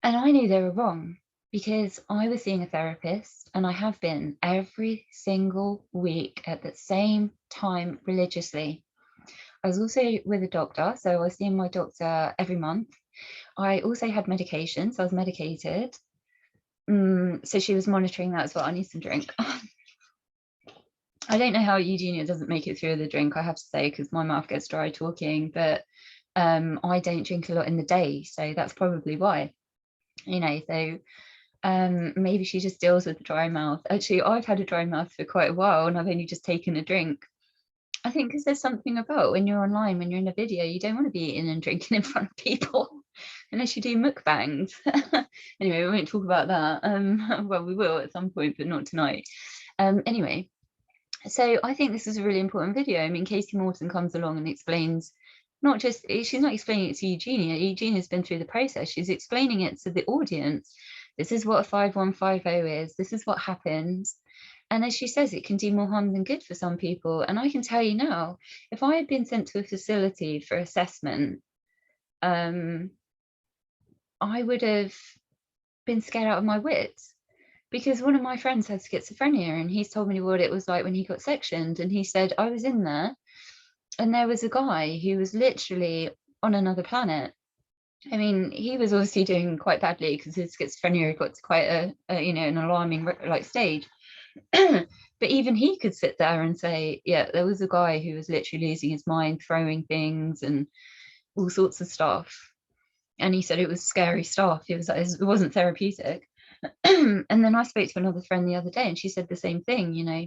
And I knew they were wrong, because I was seeing a therapist, and I have been every single week at the same time religiously. I was also with a doctor, so I was seeing my doctor every month. I also had medication, so I was medicated. So she was monitoring that as well. I need some drink. I don't know how Eugenia doesn't make it through the drink, I have to say, because my mouth gets dry talking, but I don't drink a lot in the day, so that's probably why, you know. So maybe she just deals with the dry mouth. Actually, I've had a dry mouth for quite a while, and I've only just taken a drink. I think because there's something about when you're online, when you're in a video, you don't want to be eating and drinking in front of people unless you do mukbangs. Anyway, we won't talk about that. Well, we will at some point, but not tonight. Anyway, so I think this is a really important video. I mean, Casey Morton comes along and explains, not just, she's not explaining it to Eugenia. Eugenia's been through the process. She's explaining it to the audience. This is what a 5150 is. This is what happens. And as she says, it can do more harm than good for some people. And I can tell you now, if I had been sent to a facility for assessment, I would have been scared out of my wits, because one of my friends had schizophrenia, and he's told me what it was like when he got sectioned. And he said, I was in there and there was a guy who was literally on another planet. I mean, he was obviously doing quite badly because his schizophrenia got to quite a you know, an alarming like stage. But even he could sit there and say, yeah, there was a guy who was literally losing his mind, throwing things and all sorts of stuff. And he said it was scary stuff. It wasn't therapeutic. And then I spoke to another friend the other day, and she said the same thing. You know,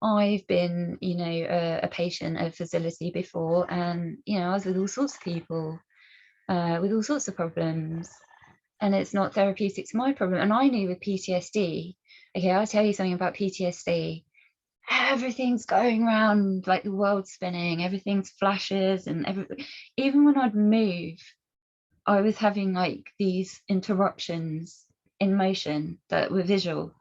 I've been, you know, a patient at a facility before, and you know, I was with all sorts of people with all sorts of problems, and it's not therapeutic to my problem. And I knew with PTSD, okay, I'll tell you something about PTSD. Everything's going around like the world's spinning, everything's flashes, and even when I'd move, I was having like these interruptions in motion that were visual.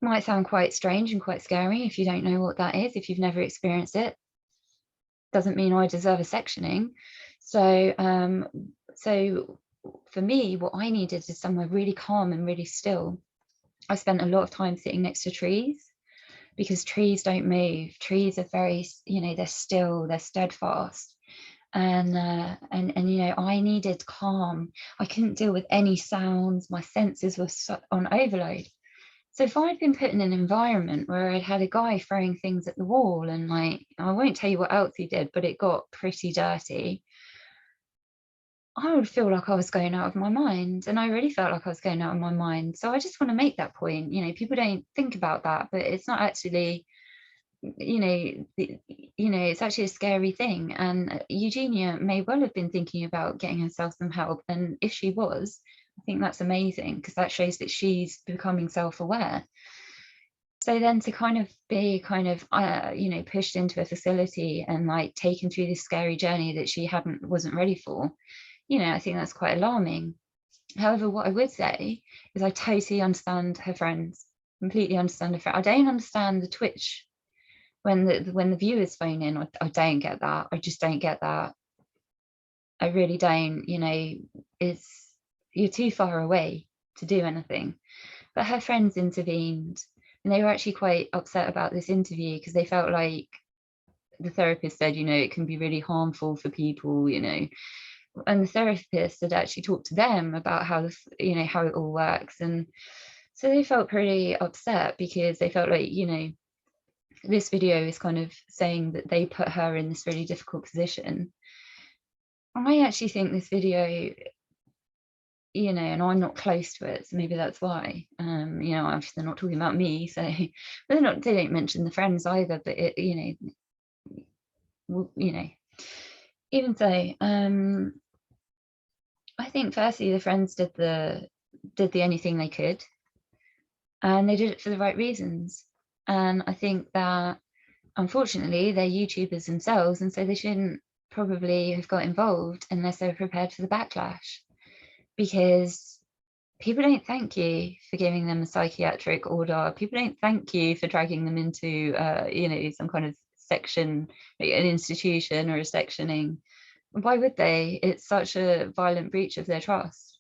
Might sound quite strange and quite scary if you don't know what that is, if you've never experienced it. Doesn't mean I deserve a sectioning. So so for me, what I needed is somewhere really calm and really still. I spent a lot of time sitting next to trees, because trees don't move. Trees are very, you know, they're still, they're steadfast. And you know, I needed calm. I couldn't deal with any sounds. My senses were on overload. So if I'd been put in an environment where I'd had a guy throwing things at the wall, and like, I won't tell you what else he did, but it got pretty dirty, I would feel like I was going out of my mind. And I really felt like I was going out of my mind. So I just want to make that point. You know, people don't think about that, but it's not actually, you know, it's actually a scary thing. And Eugenia may well have been thinking about getting herself some help. And if she was, I think that's amazing, because that shows that she's becoming self-aware. So then to kind of be you know, pushed into a facility and like taken through this scary journey that she wasn't ready for, you know, I think that's quite alarming. However, what I would say is I totally understand her friends, completely understand her friends. I don't understand the twitch when the viewers phone in. I don't get that. I just don't get that. I really don't. You know, you're too far away to do anything. But her friends intervened, and they were actually quite upset about this interview, because they felt like the therapist said, you know, it can be really harmful for people, you know. And the therapist had actually talked to them about how you know, how it all works. And so they felt pretty upset, because they felt like, you know, this video is kind of saying that they put her in this really difficult position. I actually think this video, you know, and I'm not close to it, so maybe that's why. You know, obviously they're not talking about me, so they don't mention the friends either. But it, you know, even so, I think firstly the friends did the only thing they could, and they did it for the right reasons. And I think that unfortunately they're YouTubers themselves, and so they shouldn't probably have got involved unless they were prepared for the backlash, because people don't thank you for giving them a psychiatric order. People don't thank you for dragging them into you know, some kind of section, like an institution or a sectioning. Why would they? It's such a violent breach of their trust.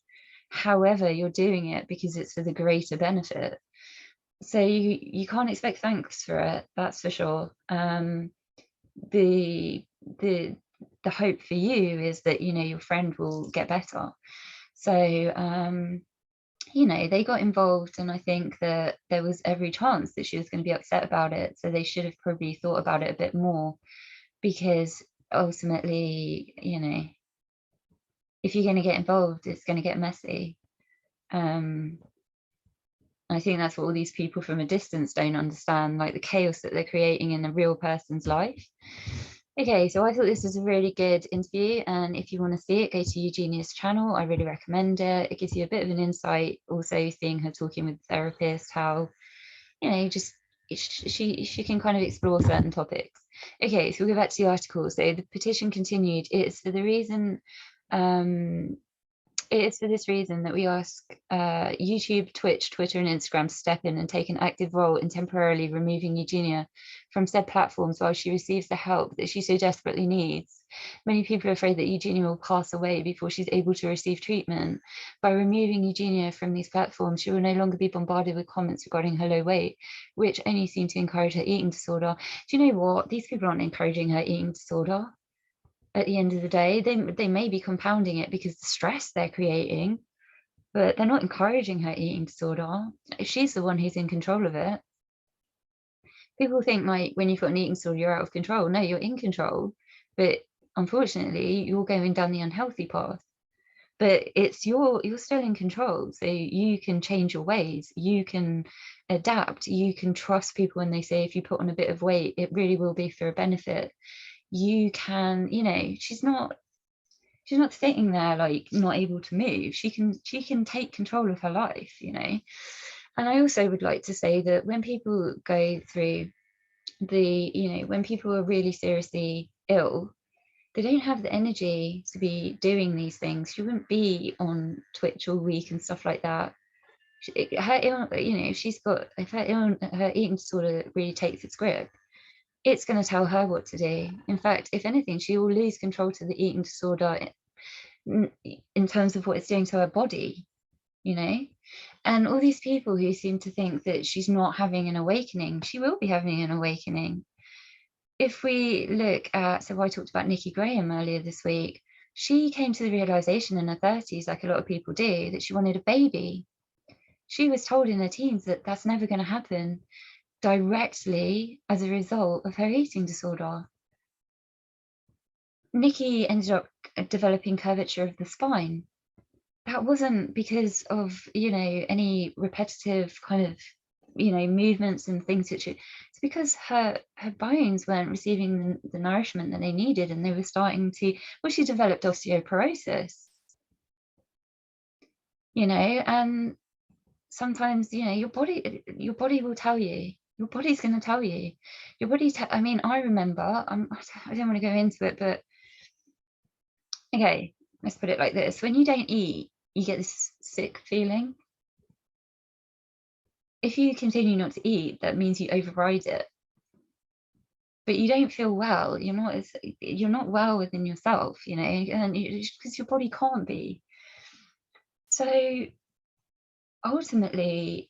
However, you're doing it because it's for the greater benefit. So you can't expect thanks for it, that's for sure. The hope for you is that, you know, your friend will get better. So you know, they got involved, and I think that there was every chance that she was going to be upset about it. So they should have probably thought about it a bit more, because ultimately, you know, if you're going to get involved, it's going to get messy. I think that's what all these people from a distance don't understand, like the chaos that they're creating in a real person's life. Okay, so I thought this was a really good interview, and if you want to see it, go to Eugenia's channel. I really recommend it. It gives you a bit of an insight, also seeing her talking with the therapist, how, you know, just she can kind of explore certain topics. Okay, so we'll go back to the article. So the petition continued. It's for the reason it is for this reason that we ask YouTube, Twitch, Twitter, and Instagram to step in and take an active role in temporarily removing Eugenia from said platforms while she receives the help that she so desperately needs. Many people are afraid that Eugenia will pass away before she's able to receive treatment. By removing Eugenia from these platforms, she will no longer be bombarded with comments regarding her low weight, which only seem to encourage her eating disorder. Do you know what? These people aren't encouraging her eating disorder. At the end of the day, they may be compounding it because the stress they're creating, but they're not encouraging her eating disorder. She's the one who's in control of it. People think like when you've got an eating disorder, you're out of control. No, you're in control, but unfortunately, you're going down the unhealthy path. But it's you're still in control, so you can change your ways, you can adapt, you can trust people when they say if you put on a bit of weight, it really will be for a benefit. You can, you know, she's not sitting there like not able to move. She can take control of her life, you know. And I also would like to say that when people go through the, you know, when people are really seriously ill, they don't have the energy to be doing these things. She wouldn't be on Twitch all week and stuff like that. Her ill, you know, if her eating disorder really takes its grip, it's going to tell her what to do. In fact, if anything, she will lose control to the eating disorder in terms of what it's doing to her body, you know. And all these people who seem to think that she's not having an awakening, she will be having an awakening. If we look at, so I talked about Nikki Graham earlier this week, she came to the realization in her 30s, like a lot of people do, that she wanted a baby. She was told in her teens that that's never going to happen, directly as a result of her eating disorder. Nikki ended up developing curvature of the spine. That wasn't because of, you know, any repetitive kind of, you know, movements and things that it's because her bones weren't receiving the nourishment that they needed, and they were starting to, well, she developed osteoporosis, you know. And sometimes, you know, your body will tell you, your body's going to tell you, your body I mean, I remember, I don't want to go into it, but okay, let's put it like this. When you don't eat, you get this sick feeling. If you continue not to eat, that means you override it. But you don't feel well. You're not well within yourself, you know, and because your body can't be. So ultimately,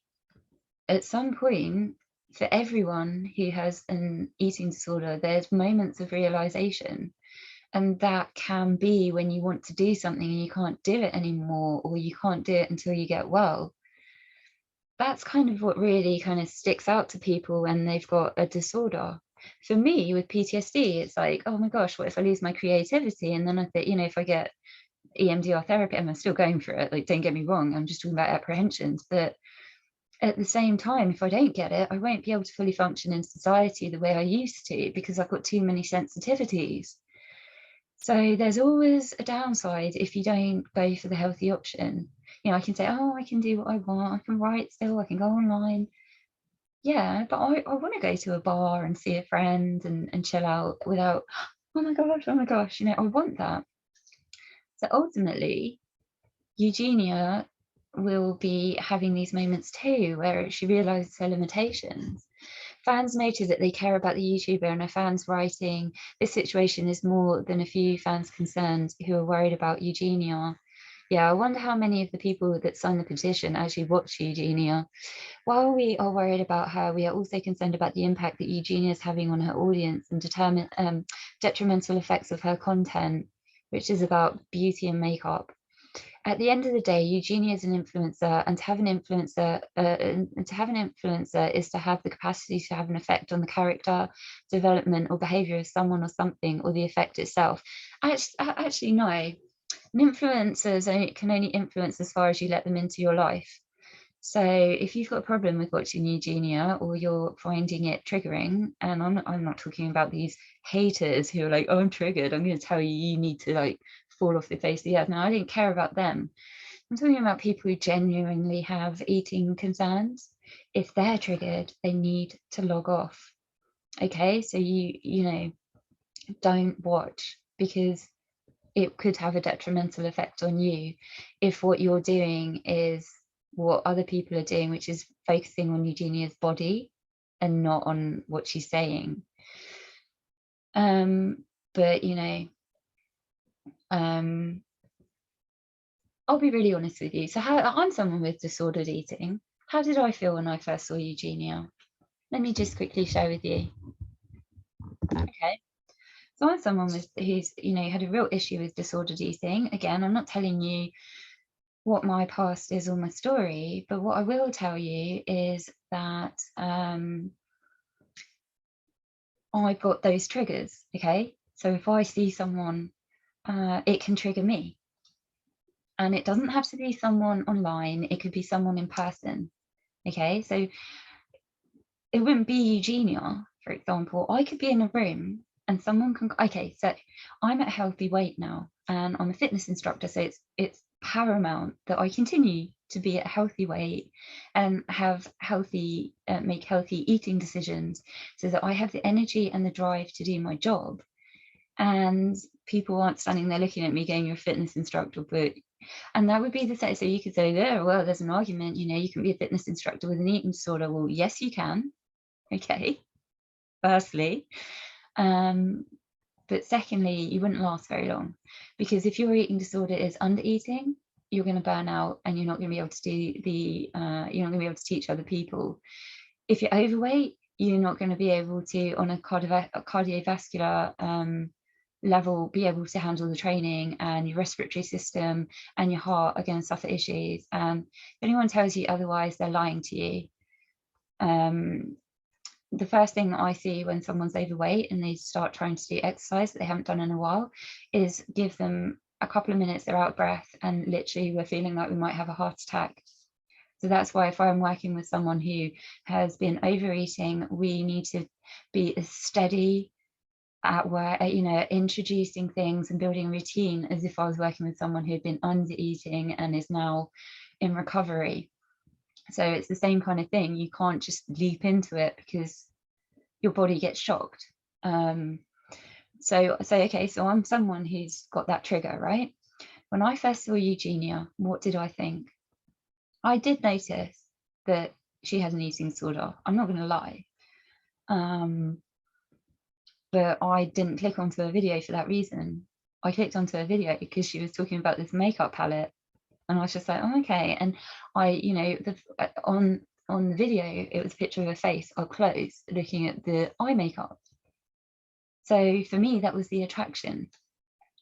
at some point, for everyone who has an eating disorder, there's moments of realization. And that can be when you want to do something and you can't do it anymore, or you can't do it until you get well. That's kind of what really kind of sticks out to people when they've got a disorder. For me, with PTSD, it's like, oh my gosh, what if I lose my creativity? And then I think, you know, if I get EMDR therapy, I'm still going for it. Like, don't get me wrong, I'm just talking about apprehensions. But at the same time, if I don't get it, I won't be able to fully function in society the way I used to, because I've got too many sensitivities. So there's always a downside if you don't go for the healthy option. You know, I can say, oh, I can do what I want. I can write still, I can go online. Yeah, but I want to go to a bar and see a friend and chill out without, oh my gosh, you know, I want that. So ultimately, Eugenia will be having these moments too, where she realizes her limitations. Fans noted that they care about the YouTuber, and her fans writing, this situation is more than a few fans concerned who are worried about Eugenia. Yeah, I wonder how many of the people that signed the petition actually watch Eugenia. While we are worried about her, we are also concerned about the impact that Eugenia is having on her audience and detrimental effects of her content, which is about beauty and makeup. at the end of the day, Eugenia is an influencer, and to have an influencer, is to have the capacity to have an effect on the character, development, or behavior of someone or something, or the effect itself. Actually, no. An influencer can only influence as far as you let them into your life. So if you've got a problem with watching Eugenia, or you're finding it triggering, and I'm not talking about these haters who are like, oh, I'm triggered, I'm going to tell you, you need to like fall off the face of the earth. Now, I didn't care about them. I'm talking about people who genuinely have eating concerns. If they're triggered, they need to log off. Okay, so you know, don't watch, because it could have a detrimental effect on you if what you're doing is what other people are doing, which is focusing on Eugenia's body and not on what she's saying. But you know, I'll be really honest with you. So I'm someone with disordered eating. How did I feel when I first saw Eugenia? Let me just quickly share with you. Okay. So I'm someone who's, you know, had a real issue with disordered eating. Again, I'm not telling you what my past is or my story, but what I will tell you is that I've got those triggers. Okay. So if I see someone, it can trigger me. And it doesn't have to be someone online, it could be someone in person. Okay, so it wouldn't be Eugenia, for example. I could be in a room and someone can, okay, so I'm at a healthy weight now and I'm a fitness instructor, so it's paramount that I continue to be at a healthy weight and have healthy, make healthy eating decisions, so that I have the energy and the drive to do my job. And people aren't standing there looking at me going, you're a fitness instructor, but, and that would be the same. So you could say, there, well, there's an argument, you know, you can be a fitness instructor with an eating disorder. Well, yes, you can. Okay, firstly. But secondly, you wouldn't last very long, because if your eating disorder is under eating, you're going to burn out and you're not going to be able to do the, you're not going to be able to teach other people. If you're overweight, you're not going to be able to, on a cardiovascular level, be able to handle the training, and your respiratory system and your heart are going to suffer issues. And if anyone tells you otherwise, they're lying to you. The first thing that I see when someone's overweight and they start trying to do exercise that they haven't done in a while is give them a couple of minutes, they're out of breath, and literally we're feeling like we might have a heart attack. So that's why if I'm working with someone who has been overeating, we need to be as steady at work, you know, introducing things and building routine as if I was working with someone who'd been under eating and is now in recovery. So it's the same kind of thing. You can't just leap into it because your body gets shocked. So okay, so I'm someone who's got that trigger, right? When I first saw Eugenia, what did I think? I did notice that she has an eating disorder. I'm not going to lie. But I didn't click onto a video for that reason. I clicked onto a video because she was talking about this makeup palette, and I was just like, oh, okay. And I, you know, on the video, it was a picture of her face up close, looking at the eye makeup. So for me, that was the attraction.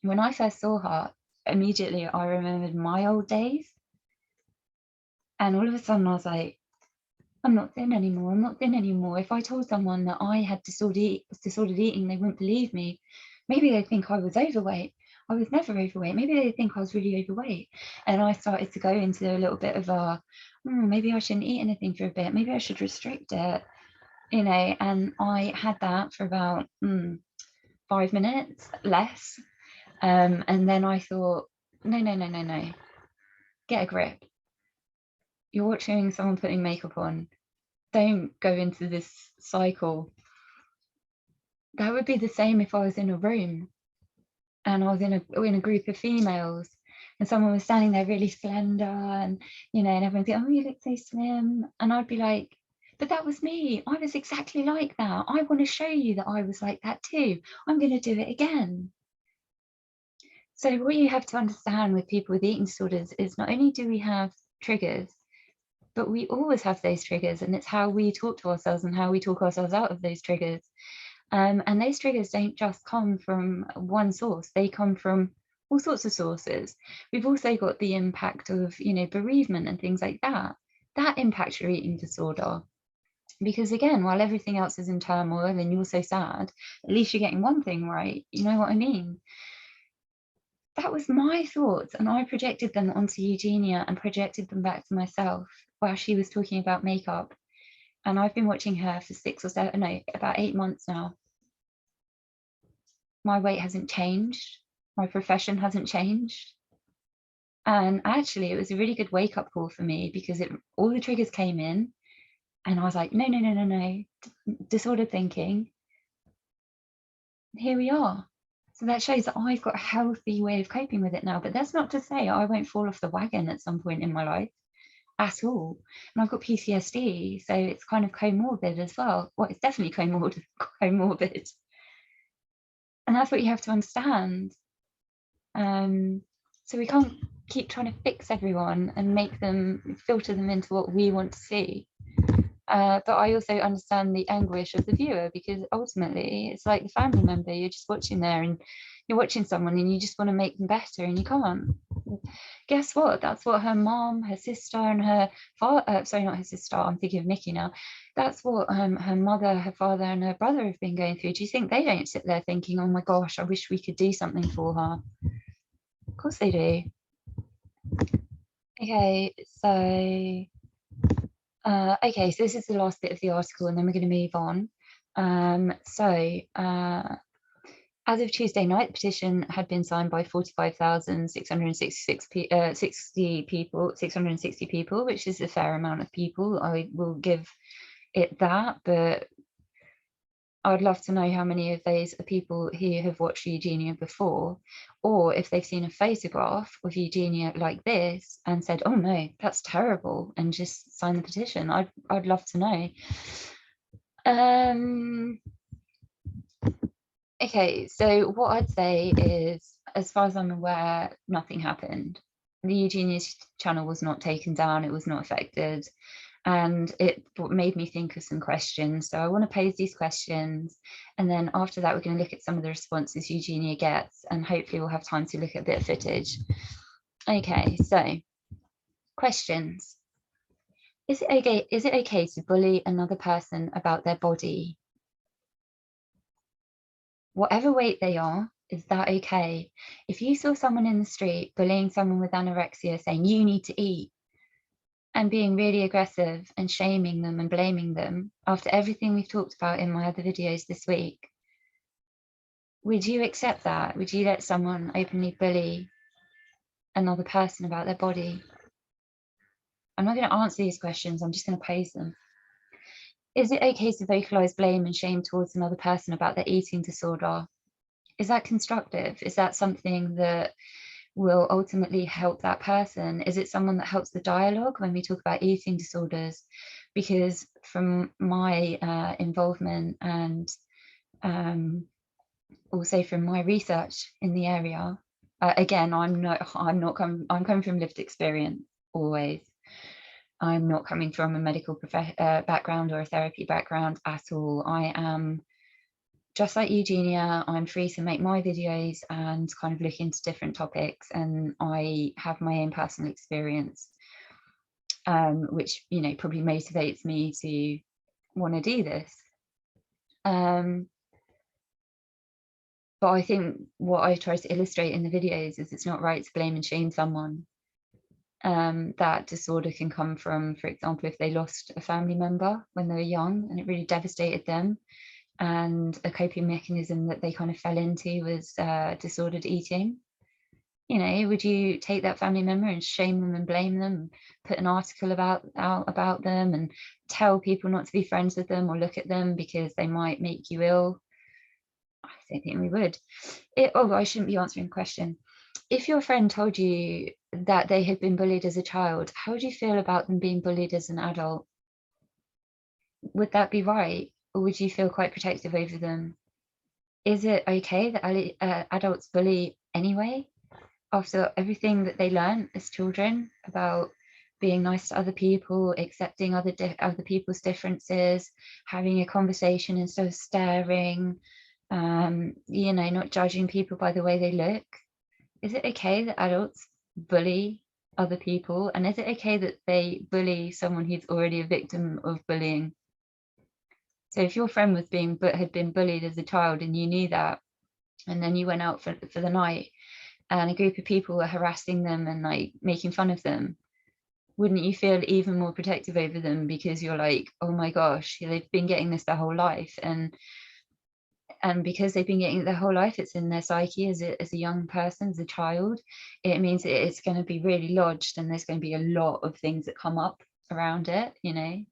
When I first saw her, immediately I remembered my old days, and all of a sudden I was like, I'm not thin anymore. I'm not thin anymore. If I told someone that I had disordered eating, they wouldn't believe me. Maybe they'd think I was overweight. I was never overweight. Maybe they'd think I was really overweight. And I started to go into a little bit of a, maybe I shouldn't eat anything for a bit. Maybe I should restrict it, you know. And I had that for about 5 minutes, less. And then I thought, no. Get a grip. You're watching someone putting makeup on. Don't go into this cycle. That would be the same if I was in a room and I was in a group of females and someone was standing there really slender, and you know, and everyone's like, oh, you look so slim, and I'd be like, but that was me. I was exactly like that. I want to show you that I was like that too. I'm going to do it again. So what you have to understand with people with eating disorders is not only do we have triggers, but we always have those triggers, and it's how we talk to ourselves and how we talk ourselves out of those triggers. And those triggers don't just come from one source, they come from all sorts of sources. We've also got the impact of, you know, bereavement and things like that. That impacts your eating disorder. Because again, while everything else is in turmoil and you're so sad, at least you're getting one thing right. You know what I mean? That was my thoughts, and I projected them onto Eugenia and projected them back to myself while she was talking about makeup. And I've been watching her for about 8 months now. My weight hasn't changed. My profession hasn't changed. And actually, it was a really good wake-up call for me, because all the triggers came in and I was like, no, disordered thinking. Here we are. So that shows that I've got a healthy way of coping with it now. But that's not to say I won't fall off the wagon at some point in my life at all. And I've got PTSD, so it's kind of comorbid as well. Well, it's definitely comorbid. And that's what you have to understand. So we can't keep trying to fix everyone and make them, filter them into what we want to see. But I also understand the anguish of the viewer, because ultimately it's like the family member. You're just watching there and you're watching someone and you just want to make them better and you can't. Guess what? That's what her mom, her sister, and her father, sorry, not her sister, I'm thinking of Nikki now. That's what her mother, her father, and her brother have been going through. Do you think they don't sit there thinking, oh my gosh, I wish we could do something for her? Of course they do. Okay, so this is the last bit of the article, and then we're going to move on. As of Tuesday night, the petition had been signed by 45,666 people, which is a fair amount of people. I will give it that, but I'd love to know how many of those are people who have watched Eugenia before, or if they've seen a photograph of Eugenia like this and said, oh no, that's terrible, and just sign the petition. I'd love to know. Okay, so what I'd say is, as far as I'm aware, nothing happened. The Eugenia's channel was not taken down, it was not affected. And it made me think of some questions. So I want to pose these questions. And then after that, we're going to look at some of the responses Eugenia gets. And hopefully we'll have time to look at a bit of footage. Okay, so questions. Is it okay to bully another person about their body? Whatever weight they are, is that okay? If you saw someone in the street bullying someone with anorexia, saying you need to eat, and being really aggressive and shaming them and blaming them, after everything we've talked about in my other videos this week, would you accept that? Would you let someone openly bully another person about their body? I'm not going to answer these questions, I'm just going to pose them. Is it okay to vocalize blame and shame towards another person about their eating disorder? Is that constructive? Is that something that will ultimately help that person? Is it someone that helps the dialogue when we talk about eating disorders? Because from my involvement and also from my research in the area, again, I'm coming from lived experience always. I'm not coming from a medical background or a therapy background at all. I am just like Eugenia, I'm free to make my videos and kind of look into different topics, and I have my own personal experience, which, you know, probably motivates me to want to do this. But I think what I try to illustrate in the videos is it's not right to blame and shame someone. That disorder can come from, for example, if they lost a family member when they were young and it really devastated them, and a coping mechanism that they kind of fell into was disordered eating. You know, would you take that family member and shame them and blame them, put an article out about them and tell people not to be friends with them or look at them because they might make you ill? I don't think we would. I shouldn't be answering the question. If your friend told you that they had been bullied as a child, how would you feel about them being bullied as an adult? Would that be right? Or would you feel quite protective over them? Is it okay that adults bully anyway, after everything that they learn as children about being nice to other people, accepting other people's differences, having a conversation instead of staring, you know, not judging people by the way they look? Is it okay that adults bully other people? And is it okay that they bully someone who's already a victim of bullying? So if your friend was had been bullied as a child and you knew that, and then you went out for the night and a group of people were harassing them and like making fun of them, wouldn't you feel even more protective over them because you're like, oh my gosh, they've been getting this their whole life, and because they've been getting it their whole life, it's in their psyche as a young person, as a child. It means it's going to be really lodged, and there's going to be a lot of things that come up around it. You know,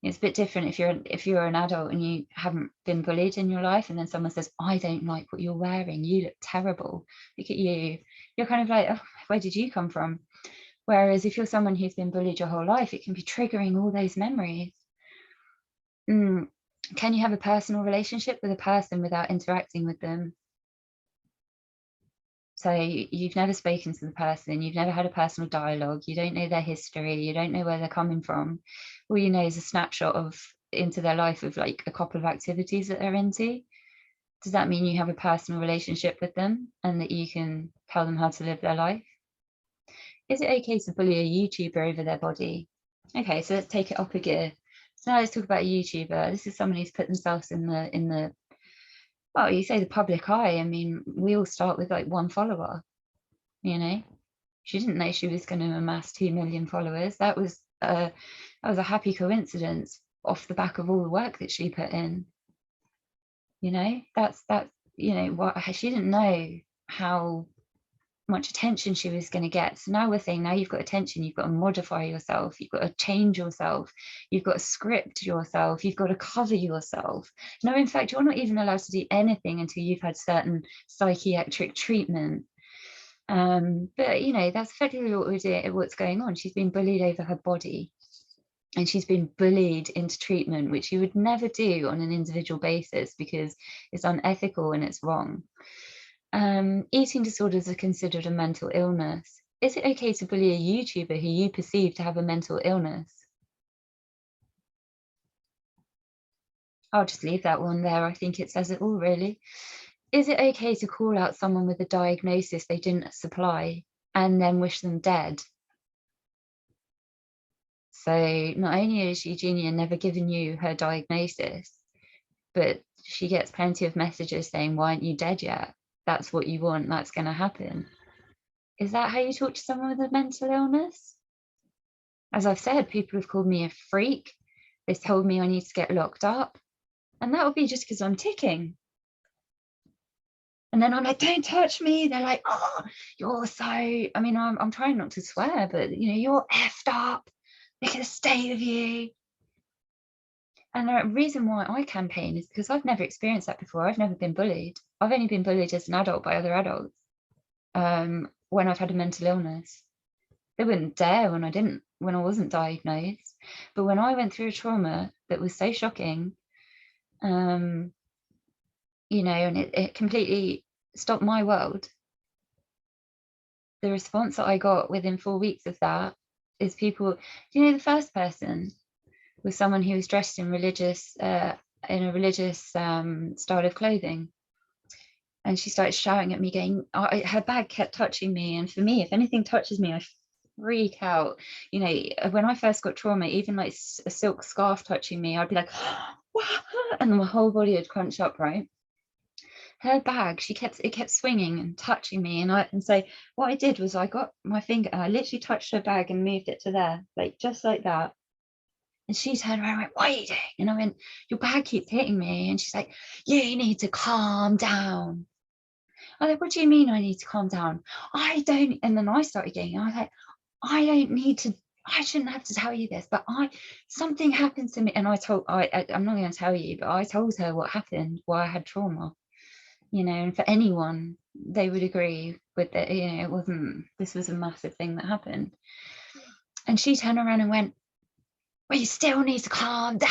it's a bit different if you're an adult and you haven't been bullied in your life, and then someone says, I don't like what you're wearing, you look terrible, look at you. You're kind of like, oh, where did you come from? Whereas if you're someone who's been bullied your whole life, it can be triggering all those memories. Can you have a personal relationship with a person without interacting with them? So you've never spoken to the person, you've never had a personal dialogue, you don't know their history, you don't know where they're coming from. All you know is a snapshot into their life of like a couple of activities that they're into. Does that mean you have a personal relationship with them and that you can tell them how to live their life? Is it okay to bully a YouTuber over their body? Okay, so let's take it up a gear. So now let's talk about a YouTuber. This is someone who's put themselves in the well, you say the public eye. I mean, we all start with like 1 follower, you know. She didn't know she was going to amass 2 million followers. That was a happy coincidence off the back of all the work that she put in. You know, that's you know, what she didn't know how much attention she was going to get. So now we're saying, now you've got attention, you've got to modify yourself, you've got to change yourself, you've got to script yourself, you've got to cover yourself. No, in fact, you're not even allowed to do anything until you've had certain psychiatric treatment. But you know, that's effectively what we're doing, what's going on. She's been bullied over her body, and she's been bullied into treatment, which you would never do on an individual basis because it's unethical and it's wrong. Eating disorders are considered a mental illness. Is it okay to bully a YouTuber who you perceive to have a mental illness? I'll just leave that one there. I think it says it all, really. Is it okay to call out someone with a diagnosis they didn't supply and then wish them dead? So not only is Eugenia never given you her diagnosis, but she gets plenty of messages saying, why aren't you dead yet? That's what you want, that's going to happen. Is that how you talk to someone with a mental illness? As I've said, people have called me a freak. They've told me I need to get locked up. And that would be just because I'm ticking. And then I'm like, don't touch me. They're like, oh, you're so, I mean, I'm trying not to swear, but you know, you're effed up. Look at the state of you. And the reason why I campaign is because I've never experienced that before. I've never been bullied. I've only been bullied as an adult by other adults when I've had a mental illness. They wouldn't dare when I wasn't diagnosed. But when I went through a trauma that was so shocking, you know, and it completely stopped my world. The response that I got within 4 weeks of that is people, you know, the first person was someone who was dressed in a religious style of clothing. And she started shouting at me, going, her bag kept touching me. And for me, if anything touches me, I freak out. You know, when I first got trauma, even like a silk scarf touching me, I'd be like, and my whole body would crunch up, right? Her bag, it kept swinging and touching me. And so what I did was I got my finger, I literally touched her bag and moved it to there, like just like that. And she turned around and went, what are you doing? And I went, your bag keeps hitting me. And she's like, you need to calm down. I was like, what do you mean I need to calm down? I don't. And then I started getting, I was like, I shouldn't have to tell you this, but something happened to me. And I'm not going to tell you, but I told her what happened, why I had trauma, you know, and for anyone, they would agree with that, you know, this was a massive thing that happened. And she turned around and went, well, you still need to calm down.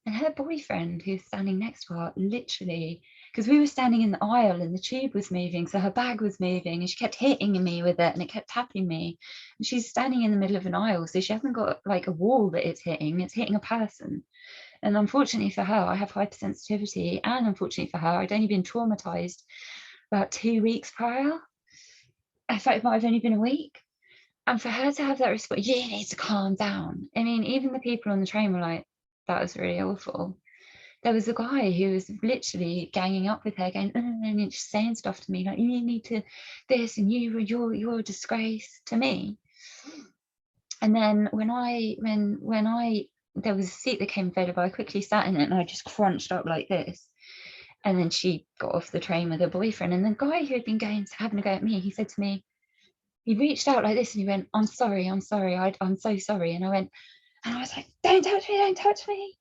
And her boyfriend, who's standing next to her, literally, because we were standing in the aisle and the tube was moving, so her bag was moving and she kept hitting me with it and it kept tapping me. And she's standing in the middle of an aisle, so she hasn't got like a wall that it's hitting a person. And unfortunately for her, I have hypersensitivity, and unfortunately for her, I'd only been traumatized about 2 weeks prior. I thought it might have only been a week. And for her to have that response, you need to calm down. I mean, even the people on the train were like, that was really awful. There was a guy who was literally ganging up with her, going, and just saying stuff to me like, you need to this, and you're a disgrace to me. And then when there was a seat that came available, I quickly sat in it and I just crunched up like this. And then she got off the train with her boyfriend. And the guy who had been having a go at me, he said to me, he reached out like this and he went, I'm sorry, I'm so sorry. And I was like, don't touch me.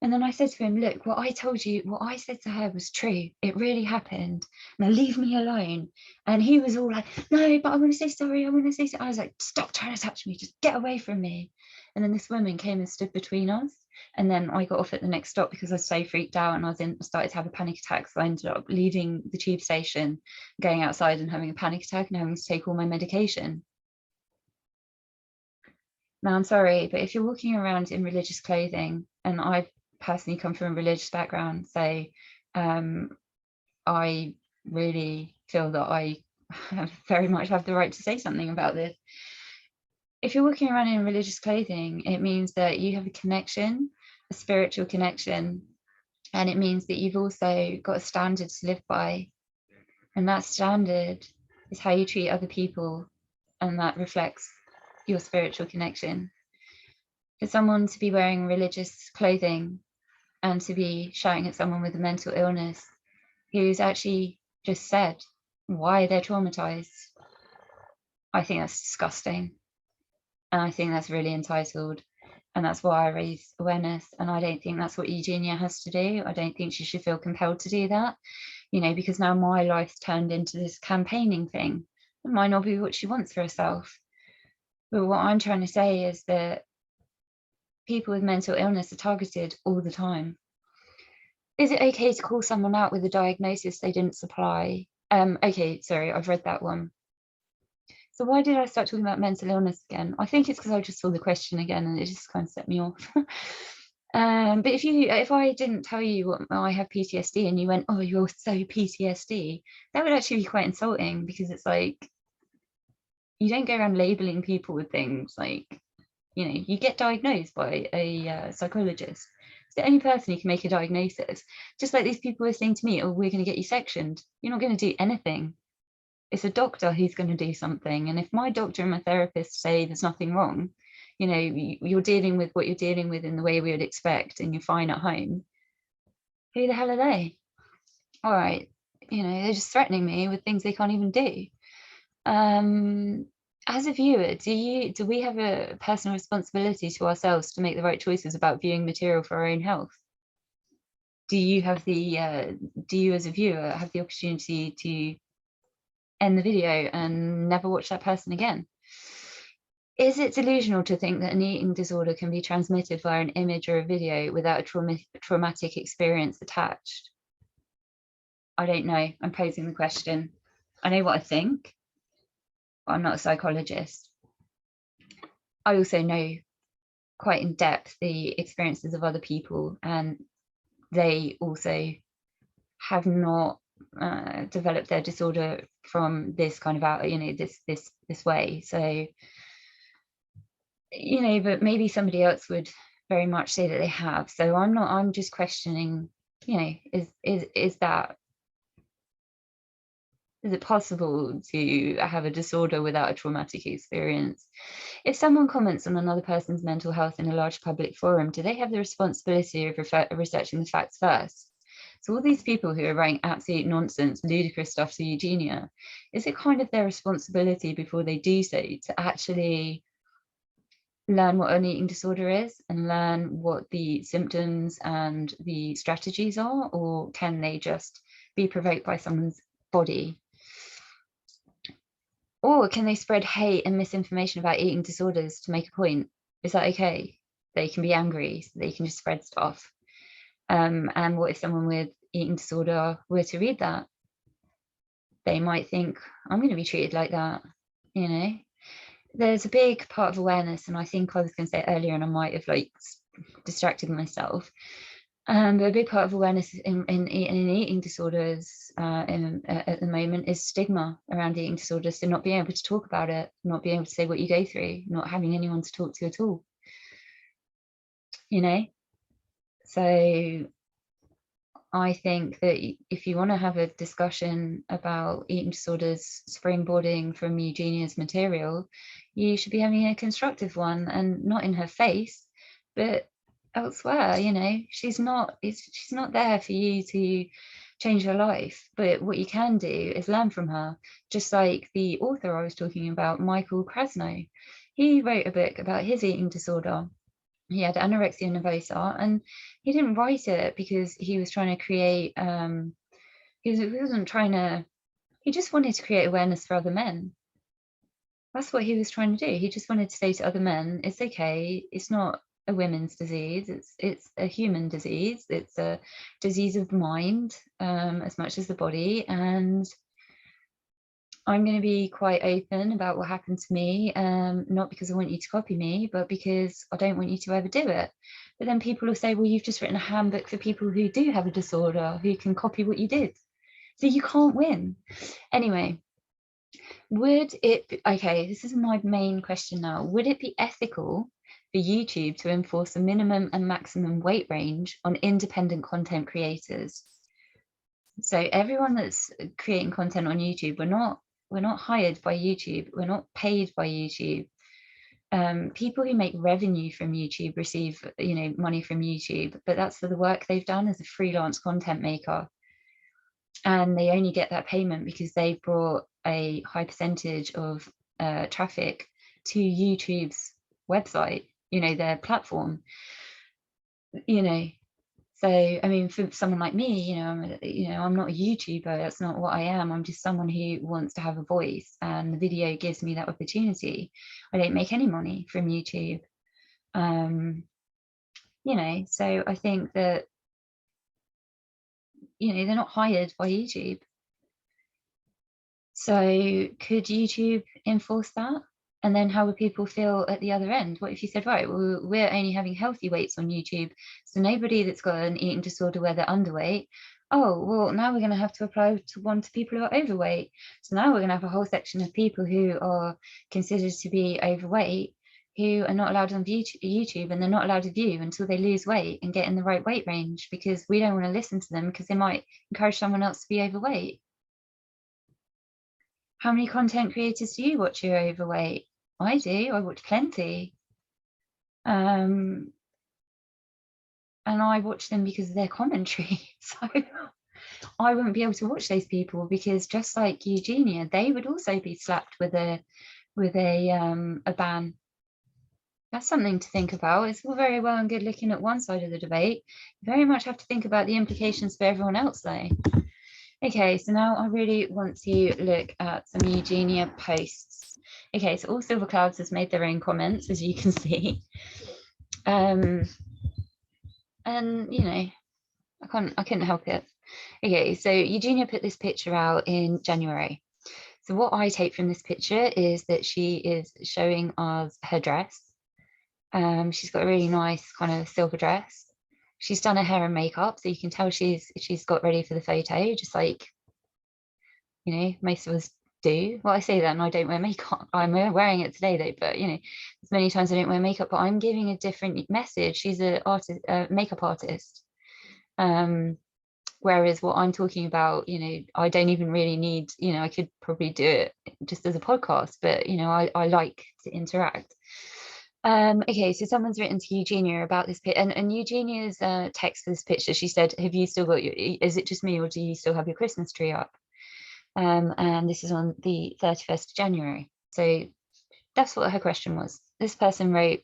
And then I said to him, look, what I told you, what I said to her was true. It really happened. Now leave me alone. And he was all like, no, but I want to say sorry. I want to say sorry. I was like, stop trying to touch me. Just get away from me. And then this woman came and stood between us. And then I got off at the next stop because I was so freaked out and I started to have a panic attack. So I ended up leaving the tube station, going outside and having a panic attack and having to take all my medication. Now, I'm sorry, but if you're walking around in religious clothing, and I've personally come from a religious background, so I really feel that I very much have the right to say something about this. If you're walking around in religious clothing, it means that you have a connection, a spiritual connection, and it means that you've also got a standard to live by. And that standard is how you treat other people, and that reflects your spiritual connection. For someone to be wearing religious clothing and to be shouting at someone with a mental illness who's actually just said why they're traumatized, I think that's disgusting. And I think that's really entitled. And that's why I raise awareness. And I don't think that's what Eugenia has to do. I don't think she should feel compelled to do that, because now my life's turned into this campaigning thing. It might not be what she wants for herself. But what I'm trying to say is that people with mental illness are targeted all the time. Is it okay to call someone out with a diagnosis they didn't supply? Okay, sorry, I've read that one. So why did I start talking about mental illness again? I think it's because I just saw the question again and it just kind of set me off. But if I didn't tell you what I have PTSD and you went, oh, you're so PTSD, that would actually be quite insulting, because it's like, you don't go around labeling people with things. Like, you get diagnosed by a psychologist. It's the only person who can make a diagnosis. Just like these people were saying to me, oh, we're going to get you sectioned. You're not going to do anything. It's a doctor who's going to do something. And if my doctor and my therapist say there's nothing wrong, you're dealing with what you're dealing with in the way we would expect, and you're fine at home, who the hell are they? All right, they're just threatening me with things they can't even do. As a viewer, do we have a personal responsibility to ourselves to make the right choices about viewing material for our own health? Do you as a viewer have the opportunity to end the video and never watch that person again? Is it delusional to think that an eating disorder can be transmitted via an image or a video without a traumatic experience attached? I don't know. I'm posing the question. I know what I think, but I'm not a psychologist. I also know quite in depth the experiences of other people, and they also have not developed their disorder from this kind of this way. So, but maybe somebody else would very much say that they have. So I'm just questioning, is it possible to have a disorder without a traumatic experience? If someone comments on another person's mental health in a large public forum, do they have the responsibility of researching the facts first? So all these people who are writing absolute nonsense, ludicrous stuff to Eugenia, is it kind of their responsibility before they do so to actually learn what an eating disorder is and learn what the symptoms and the strategies are? Or can they just be provoked by someone's body? Or can they spread hate and misinformation about eating disorders to make a point? Is that okay? They can be angry, so they can just spread stuff. And what if someone with eating disorder were to read that? They might think, I'm going to be treated like that. There's a big part of awareness, and I think I was going to say it earlier and I might have distracted myself. A big part of awareness in eating disorders at the moment is stigma around eating disorders. So not being able to talk about it, not being able to say what you go through, not having anyone to talk to at all, you know? So I think that if you want to have a discussion about eating disorders springboarding from Eugenia's material, you should be having a constructive one, and not in her face, but elsewhere. You know, she's not there for you to change her life, but what you can do is learn from her. Just like the author I was talking about, Michael Krasno, he wrote a book about his eating disorder. He had anorexia nervosa, and he didn't write it because he was trying to create he wasn't trying to, he just wanted to create awareness for other men. That's what he was trying to do. He just wanted to say to other men, it's okay, it's not a women's disease, it's a human disease, it's a disease of the mind as much as the body. And I'm going to be quite open about what happened to me, not because I want you to copy me, but because I don't want you to ever do it. But then people will say, well, you've just written a handbook for people who do have a disorder, who can copy what you did. So you can't win. Anyway, would it be, okay, this is my main question now. Would it be ethical for YouTube to enforce a minimum and maximum weight range on independent content creators? So everyone that's creating content on YouTube, we're not hired by YouTube, we're not paid by YouTube. People who make revenue from YouTube receive, you know, money from YouTube, but that's for the work they've done as a freelance content maker. And they only get that payment because they brought a high percentage of traffic to YouTube's website, you know, their platform, you know. So, I mean, for someone like me, you know, I'm not a YouTuber. That's not what I am. I'm just someone who wants to have a voice, and the video gives me that opportunity. I don't make any money from YouTube. You know, so I think that, you know, they're not hired by YouTube. So could YouTube enforce that? And then how would people feel at the other end? What if you said, right, well, we're only having healthy weights on YouTube, so nobody that's got an eating disorder where they're underweight, oh, well, now we're going to have to apply to one to people who are overweight. So now we're going to have a whole section of people who are considered to be overweight, who are not allowed on YouTube, and they're not allowed to view until they lose weight and get in the right weight range, because we don't want to listen to them because they might encourage someone else to be overweight. How many content creators do you watch who are overweight? I do. I watch plenty. And I watch them because of their commentary. So I wouldn't be able to watch those people, because just like Eugenia, they would also be slapped with a ban. That's something to think about. It's all very well and good looking at one side of the debate. You very much have to think about the implications for everyone else, though. Okay, so now I really want to look at some Eugenia posts. Okay, so all Silver Clouds has made their own comments, as you can see. And you know, I couldn't help it. Okay, so Eugenia put this picture out in January. So what I take from this picture is that she is showing us her dress. She's got a really nice kind of silver dress. She's done her hair and makeup, so you can tell she's got ready for the photo, just like, you know, most of us do. Well, I say that and I don't wear makeup. I'm wearing it today though, but you know, as many times I don't wear makeup, but I'm giving a different message. She's a makeup artist. Whereas what I'm talking about, you know, I don't even really need, you know, I could probably do it just as a podcast, but you know, I like to interact. Okay, so someone's written to Eugenia about this and Eugenia's text for this picture. She said, have you still got is it just me, or do you still have your Christmas tree up? And this is on the 31st of January. So that's what her question was. This person wrote,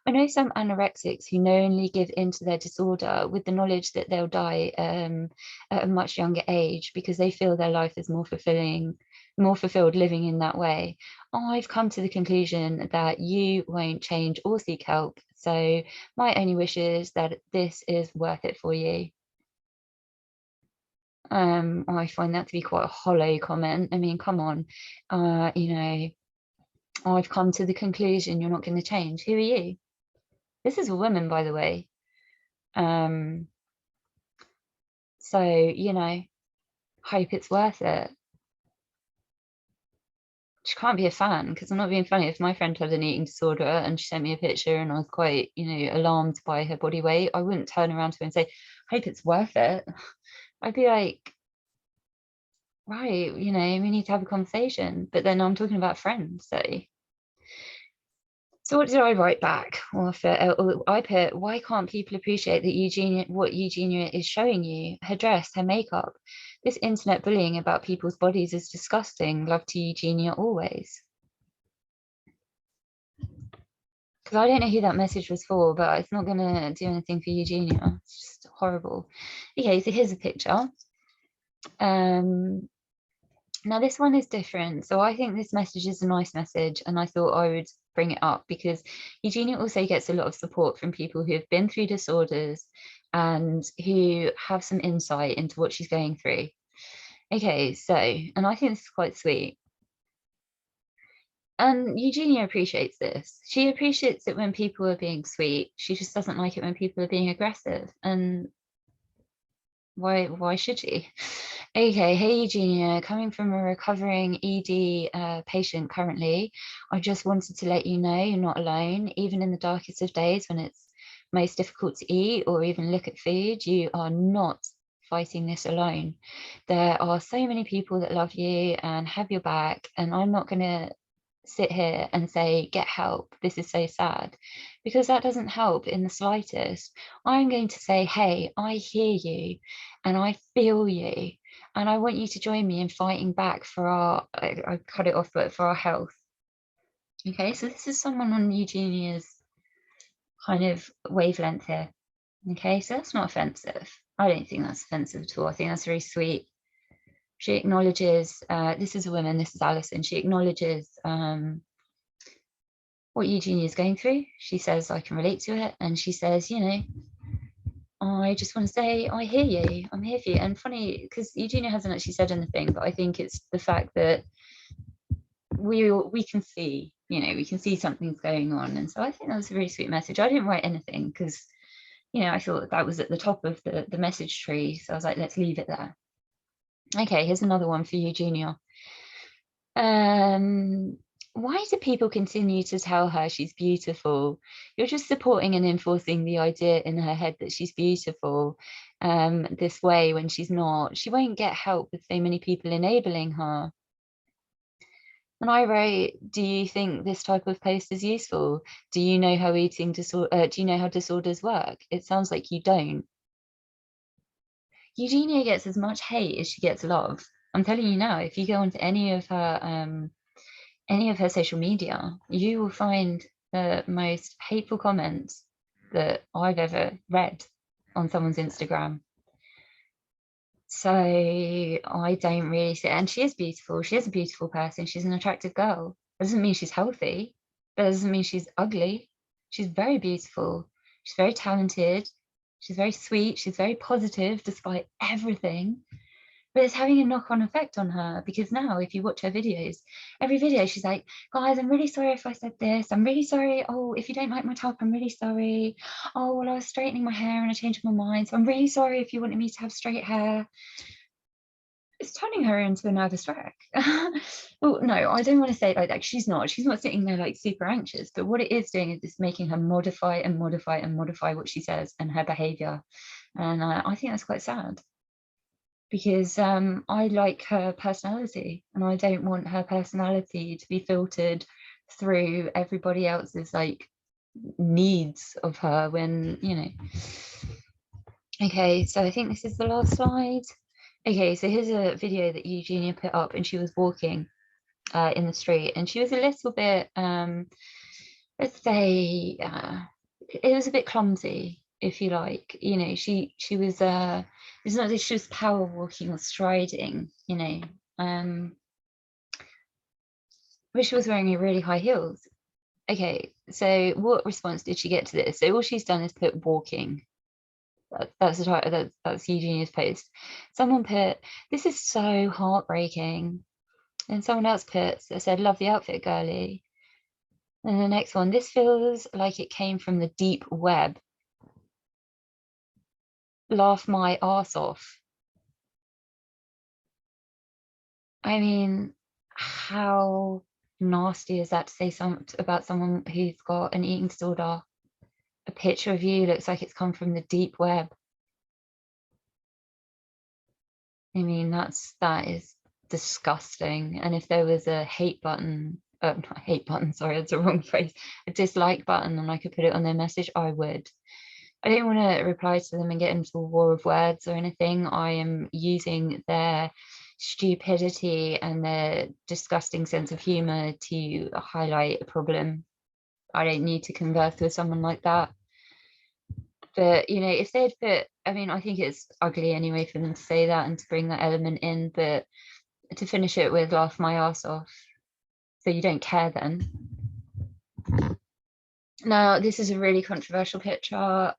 I know some anorexics who knowingly give in to their disorder with the knowledge that they'll die at a much younger age because they feel their life is more fulfilled living in that way. I've come to the conclusion that you won't change or seek help. So my only wish is that this is worth it for you. I find that to be quite a hollow comment. I mean, come on, you know, I've come to the conclusion you're not going to change. Who are you? This is a woman, by the way. So, you know, hope it's worth it. She can't be a fan, because I'm not being funny. If my friend had an eating disorder and she sent me a picture and I was quite, you know, alarmed by her body weight, I wouldn't turn around to her and say, hope it's worth it. I'd be like, right, you know, we need to have a conversation. But then I'm talking about friends, so what did I write back? Or I put, why can't people appreciate that what Eugenia is showing you? Her dress, her makeup. This internet bullying about people's bodies is disgusting. Love to Eugenia always. Because I don't know who that message was for, but it's not going to do anything for Eugenia. It's just horrible. Okay, so here's a picture. Now this one is different. So I think this message is a nice message, and I thought I would bring it up because Eugenia also gets a lot of support from people who have been through disorders and who have some insight into what she's going through. Okay, so, and I think this is quite sweet. And Eugenia appreciates this. She appreciates it when people are being sweet. She just doesn't like it when people are being aggressive. And why should she? Okay, hey Eugenia, coming from a recovering ED patient currently, I just wanted to let you know you're not alone. Even in the darkest of days when it's most difficult to eat or even look at food, you are not fighting this alone. There are so many people that love you and have your back, and I'm not going to sit here and say, get help, this is so sad, because that doesn't help in the slightest. I'm going to say, hey, I hear you and I feel you, and I want you to join me in fighting back for our, I cut it off, but for our health. Okay, so this is someone on Eugenia's kind of wavelength here. Okay, so that's not offensive. I don't think that's offensive at all. I think that's very sweet. She acknowledges, this is a woman, this is Alison, she acknowledges what Eugenia is going through. She says, I can relate to it. And she says, you know, I just want to say, I hear you, I'm here for you. And funny, because Eugenia hasn't actually said anything, but I think it's the fact that we can see, you know, we can see something's going on. And so I think that was a really sweet message. I didn't write anything because, you know, I thought that was at the top of the message tree. So I was like, let's leave it there. Okay, here's another one for Eugenia. Why do people continue to tell her she's beautiful? You're just supporting and enforcing the idea in her head that she's beautiful this way when she's not. She won't get help with so many people enabling her. And I wrote, do you think this type of post is useful? Do you know how eating disorder, do you know how disorders work? It sounds like you don't. Eugenia gets as much hate as she gets love. I'm telling you now, if you go onto any of her social media, you will find the most hateful comments that I've ever read on someone's Instagram. So I don't really see, and she is beautiful. She is a beautiful person. She's an attractive girl. That doesn't mean she's healthy. That doesn't mean she's ugly. She's very beautiful. She's very talented. She's very sweet. She's very positive despite everything. But it's having a knock-on effect on her, because now if you watch her videos, every video she's like, guys, I'm really sorry if I said this, I'm really sorry, oh, if you don't like my top, I'm really sorry, oh, well, I was straightening my hair and I changed my mind, so I'm really sorry if you wanted me to have straight hair. It's turning her into a nervous wreck. Well, no, I don't want to say it like that. She's not sitting there like super anxious, but what it is doing is it's making her modify and modify and modify what she says and her behavior, and I think that's quite sad, because I like her personality and I don't want her personality to be filtered through everybody else's like needs of her, when, you know. Okay, so I think this is the last slide. Okay, so here's a video that Eugenia put up, and she was walking in the street, and she was a little bit, let's say, it was a bit clumsy, if you like. You know, she was it's not that she was power walking or striding, you know, but she was wearing really high heels. Okay, so what response did she get to this? So all she's done is put walking. That's the title. That's Eugenia's post. Someone put, this is so heartbreaking. And someone else said, love the outfit, girly. And the next one, this feels like it came from the deep web. laugh my arse off. I mean, how nasty is that to say something about someone who's got an eating disorder? A picture of you looks like it's come from the deep web. I mean, that is disgusting. And if there was a hate button, not hate button, sorry, that's the wrong phrase, a dislike button, and I could put it on their message, I would. I don't want to reply to them and get into a war of words or anything. I am using their stupidity and their disgusting sense of humor to highlight a problem. I don't need to converse with someone like that. But, you know, if they'd put, I mean, I think it's ugly anyway for them to say that and to bring that element in, but to finish it with laugh my ass off. So you don't care then. Now, this is a really controversial picture,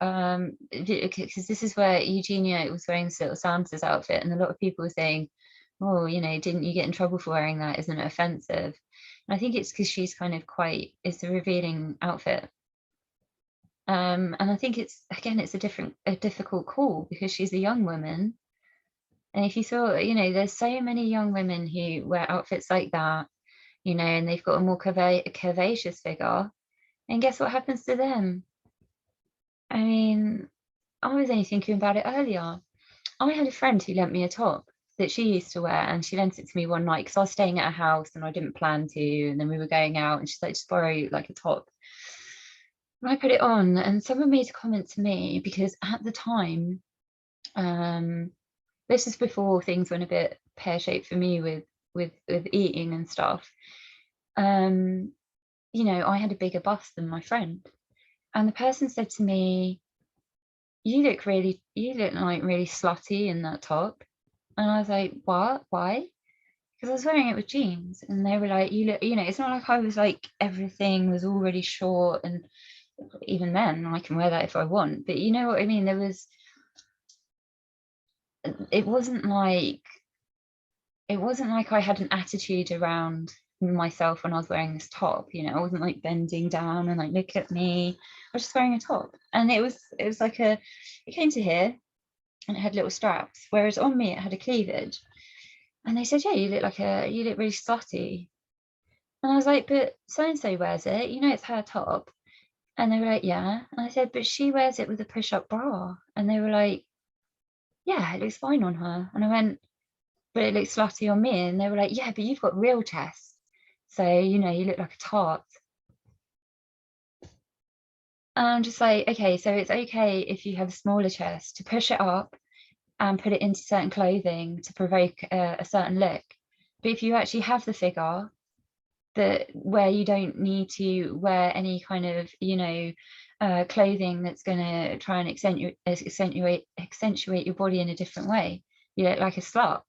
because this is where Eugenia was wearing this little Santa's outfit, and a lot of people were saying, oh, you know, didn't you get in trouble for wearing that? Isn't it offensive? And I think it's because she's kind of it's a revealing outfit. And I think it's a difficult call because she's a young woman. And if you saw, you know, there's so many young women who wear outfits like that, you know, and they've got a more curvaceous figure. And guess what happens to them? I mean, I was only thinking about it earlier. I had a friend who lent me a top that she used to wear, and she lent it to me one night because I was staying at a house and I didn't plan to, and then we were going out, and she's like, just borrow like a top. And I put it on, and someone made a comment to me because at the time, this is before things went a bit pear-shaped for me with eating and stuff. You know, I had a bigger bust than my friend, and the person said to me, you look like really slutty in that top. And I was like, what? Why? Because I was wearing it with jeans, and they were like, you look, you know, it's not like I was like, everything was already short, and even then I can wear that if I want, but you know what I mean? It wasn't like I had an attitude around myself when I was wearing this top, you know. I wasn't like bending down and like, look at me. I was just wearing a top, and it was like it came to here and it had little straps, whereas on me it had a cleavage. And they said, yeah, you look really slutty. And I was like, but so and so wears it, you know, it's her top. And they were like, yeah. And I said, but she wears it with a push-up bra. And they were like, yeah, it looks fine on her. And I went, but it looks slutty on me. And they were like, yeah, but you've got real chest, so you know, you look like a tart. And I'm just like, okay, so it's okay if you have a smaller chest to push it up and put it into certain clothing to provoke a certain look. But if you actually have the figure that where you don't need to wear any kind of, you know, clothing that's going to try and accentuate your body in a different way, you look like a slut.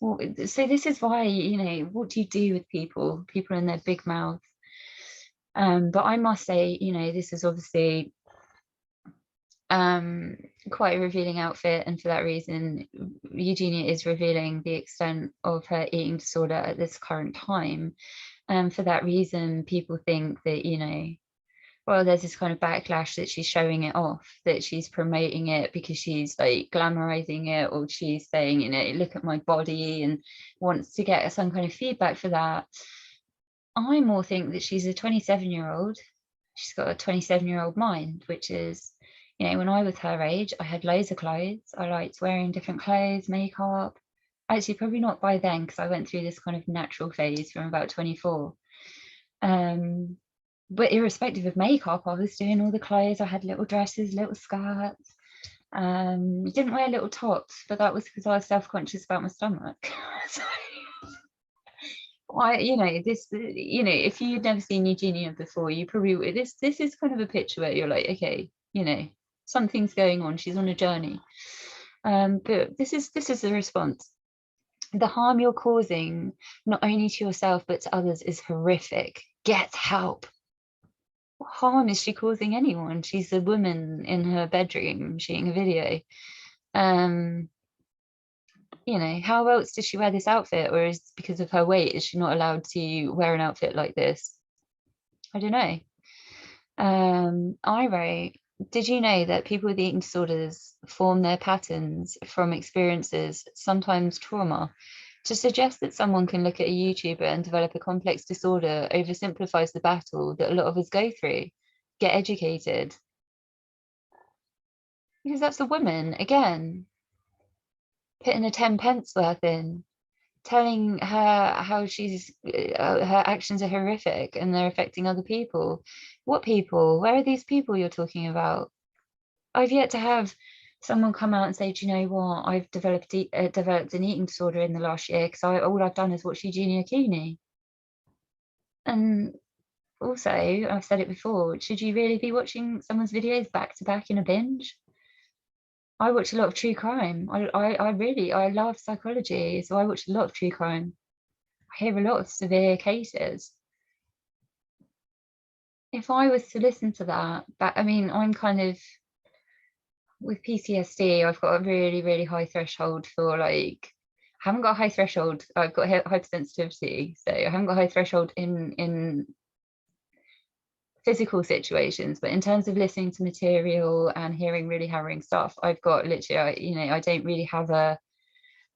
Well, so this is why, you know, what do you do with people in their big mouths? But I must say, you know, this is obviously quite a revealing outfit, and for that reason Eugenia is revealing the extent of her eating disorder at this current time. And for that reason people think that, you know, well, there's this kind of backlash that she's showing it off, that she's promoting it because she's like glamorizing it, or she's saying, you know, look at my body, and wants to get some kind of feedback for that. I more think that she's a 27-year-old. She's got a 27-year-old mind, which is, you know, when I was her age, I had loads of clothes. I liked wearing different clothes, makeup. Actually, probably not by then, because I went through this kind of natural phase from about 24. But irrespective of makeup, I was doing all the clothes. I had little dresses, little skirts. Didn't wear little tops, but that was because I was self-conscious about my stomach. So, you know, this, you know, if you'd never seen Eugenia before, you probably, this is kind of a picture where you're like, okay, you know, something's going on, she's on a journey. But this is the response. The harm you're causing, not only to yourself but to others, is horrific. Get help. What harm is she causing anyone? She's a woman in her bedroom shooting a video. You know, how else does she wear this outfit? Or is because of her weight, is she not allowed to wear an outfit like this? I don't know. I wrote, did you know that people with eating disorders form their patterns from experiences, sometimes trauma? To suggest that someone can look at a YouTuber and develop a complex disorder oversimplifies the battle that a lot of us go through. Get educated. Because that's a woman, again, putting a 10 pence worth in, telling her how her actions are horrific and they're affecting other people. What people? Where are these people you're talking about? I've yet to have someone come out and say, do you know what, I've developed an eating disorder in the last year because all I've done is watch Eugenia Cooney. And also, I've said it before, should you really be watching someone's videos back to back in a binge? I watch a lot of true crime. I love psychology, so I watch a lot of true crime. I hear a lot of severe cases. If I was to listen to that, I mean, I'm kind of, with PTSD, I've got a really, really high threshold for like, I haven't got a high threshold, I've got hypersensitivity, so I haven't got a high threshold in physical situations, but in terms of listening to material and hearing really harrowing stuff, I've got literally, you know, I don't really have a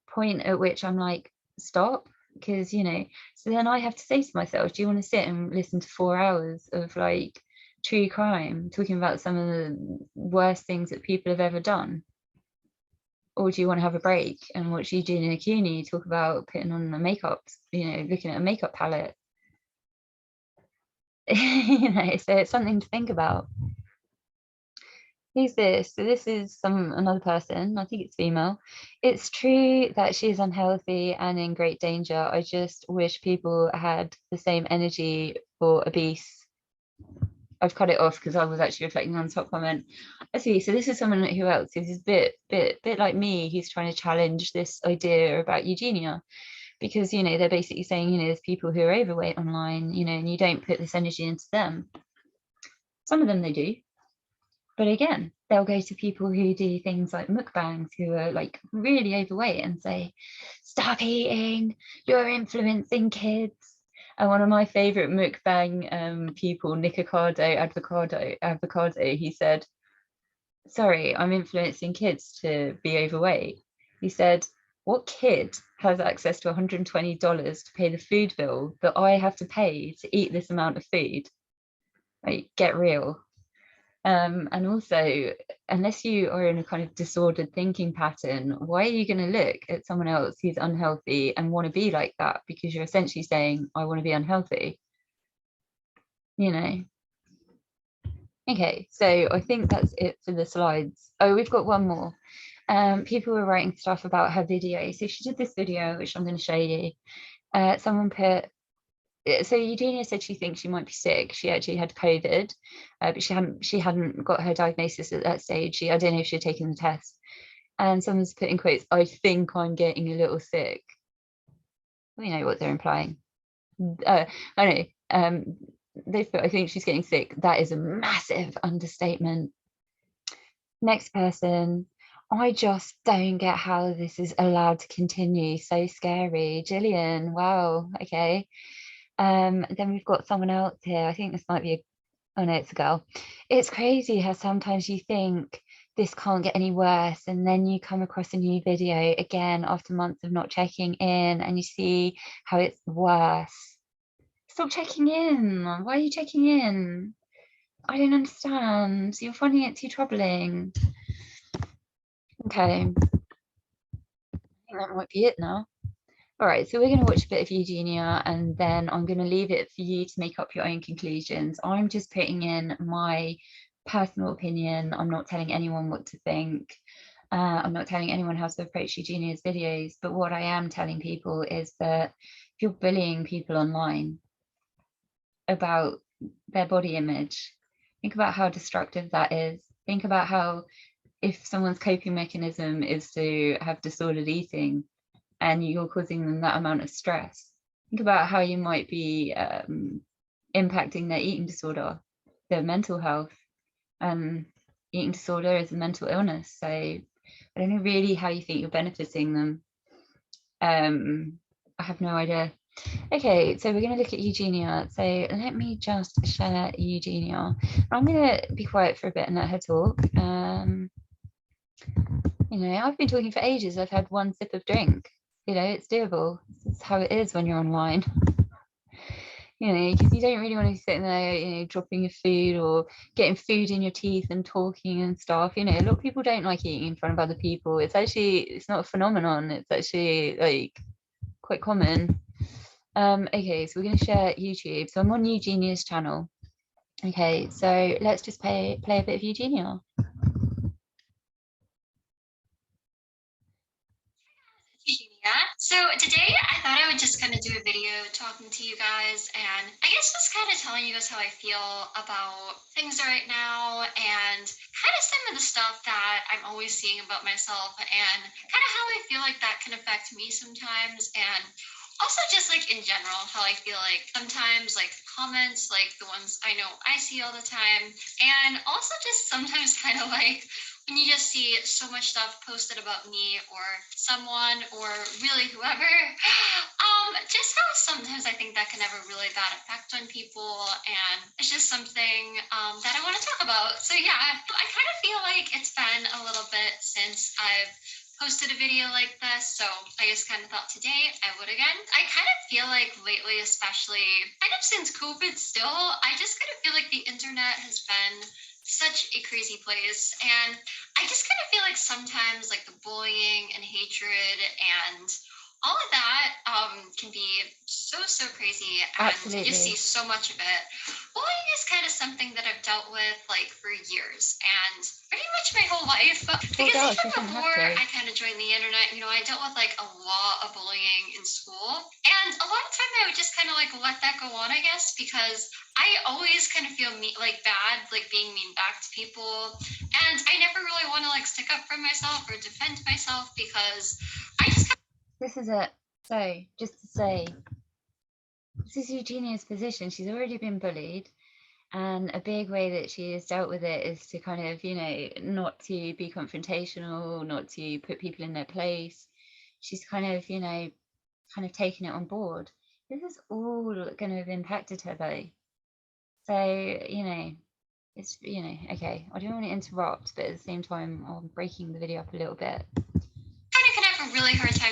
point at which I'm like, stop, because, you know, so then I have to say to myself, do you want to sit and listen to 4 hours of like true crime talking about some of the worst things that people have ever done? Or do you want to have a break and watch Eugenia Cooney talk about putting on the makeup, you know, looking at a makeup palette? You know, so it's something to think about. Who's this? So this is another person, I think it's female. It's true that she is unhealthy and in great danger. I just wish people had the same energy for obese. I've cut it off because I was actually reflecting on the top comment. I see. So this is someone who else is a bit like me, who's trying to challenge this idea about Eugenia, because, you know, they're basically saying, you know, there's people who are overweight online, you know, and you don't put this energy into them. Some of them they do, but again, they'll go to people who do things like mukbangs, who are like really overweight, and say, stop eating, you're influencing kids. And one of my favorite mukbang people, Nick Avocado, he said, sorry, I'm influencing kids to be overweight. He said, what kid has access to $120 to pay the food bill that I have to pay to eat this amount of food? Like, get real. And also, unless you are in a kind of disordered thinking pattern, why are you going to look at someone else who's unhealthy and want to be like that? Because you're essentially saying, I want to be unhealthy, you know? Okay, so I think that's it for the slides. Oh, we've got one more. People were writing stuff about her video. So she did this video, which I'm going to show you. Someone put, so Eugenia said she thinks she might be sick. She actually had COVID, but she hadn't got her diagnosis at that stage. I don't know if she had taken the test. And someone's put in quotes, I think I'm getting a little sick. We know what they're implying. I know. They've put, I think she's getting sick. That is a massive understatement. Next person. I just don't get how this is allowed to continue. So scary. Gillian, wow, okay. Then we've got someone else here. I think this might be oh no, it's a girl. It's crazy how sometimes you think this can't get any worse, and then you come across a new video again after months of not checking in, and you see how it's worse. Stop checking in. Why are you checking in? I don't understand. You're finding it too troubling. Okay. I think that might be it now. All right, so we're going to watch a bit of Eugenia, and then I'm going to leave it for you to make up your own conclusions. I'm just putting in my personal opinion. I'm not telling anyone what to think. I'm not telling anyone how to approach Eugenia's videos, but what I am telling people is that if you're bullying people online about their body image, think about how destructive that is. Think about how, if someone's coping mechanism is to have disordered eating and you're causing them that amount of stress, think about how you might be impacting their eating disorder, their mental health. Eating disorder is a mental illness, so I don't know really how you think you're benefiting them. I have no idea. Okay, so we're going to look at Eugenia. So let me just share Eugenia. I'm going to be quiet for a bit and let her talk. You know, I've been talking for ages. I've had one sip of drink. You know, it's doable. This is how it is when you're online. You know, because you don't really want to be sitting there, you know, dropping your food or getting food in your teeth and talking and stuff. You know, a lot of people don't like eating in front of other people. It's not a phenomenon. It's actually like quite common. Okay, so we're going to share YouTube. So I'm on Eugenia's channel. Okay, so let's just play a bit of Eugenia. Eugenia. So today I thought I would just kind of do a video talking to you guys and I guess just kind of telling you guys how I feel about things right now and kind of some of the stuff that I'm always seeing about myself and kind of how I feel like that can affect me sometimes and also just like in general how I feel like sometimes like comments like the ones I know I see all the time and also just sometimes kind of like when you just see so much stuff posted about me or someone or really whoever, just how sometimes I think that can have a really bad effect on people, and it's just something that I want to talk about. So yeah, I kind of feel like it's been a little bit since I've posted a video like this, so I just kind of thought today I would again. I kind of feel like lately, especially kind of since COVID still, I just kind of feel like the internet has been such a crazy place. And I just kind of feel like sometimes like the bullying and hatred and all of that can be so crazy, and you just see Absolutely. so much of it. Bullying is kind of something that I've dealt with like for years and pretty much my whole life. Oh Because gosh, you even shouldn't have before to. I kind of joined the internet, you know, I dealt with like a lot of bullying in school, and a lot of time I would just kind of like let that go on, I guess, because I always kind of feel like bad, like being mean back to people, and I never really want to like stick up for myself or defend myself because I just This is it. So just to say, this is Eugenia's position. She's already been bullied. And a big way that she has dealt with it is to kind of, you know, not to be confrontational, not to put people in their place. She's kind of, you know, kind of taken it on board. This is all going to have impacted her though. So, you know, it's, you know, okay, I don't want to interrupt, but at the same time, I'm breaking the video up a little bit. kind of can have a really hard time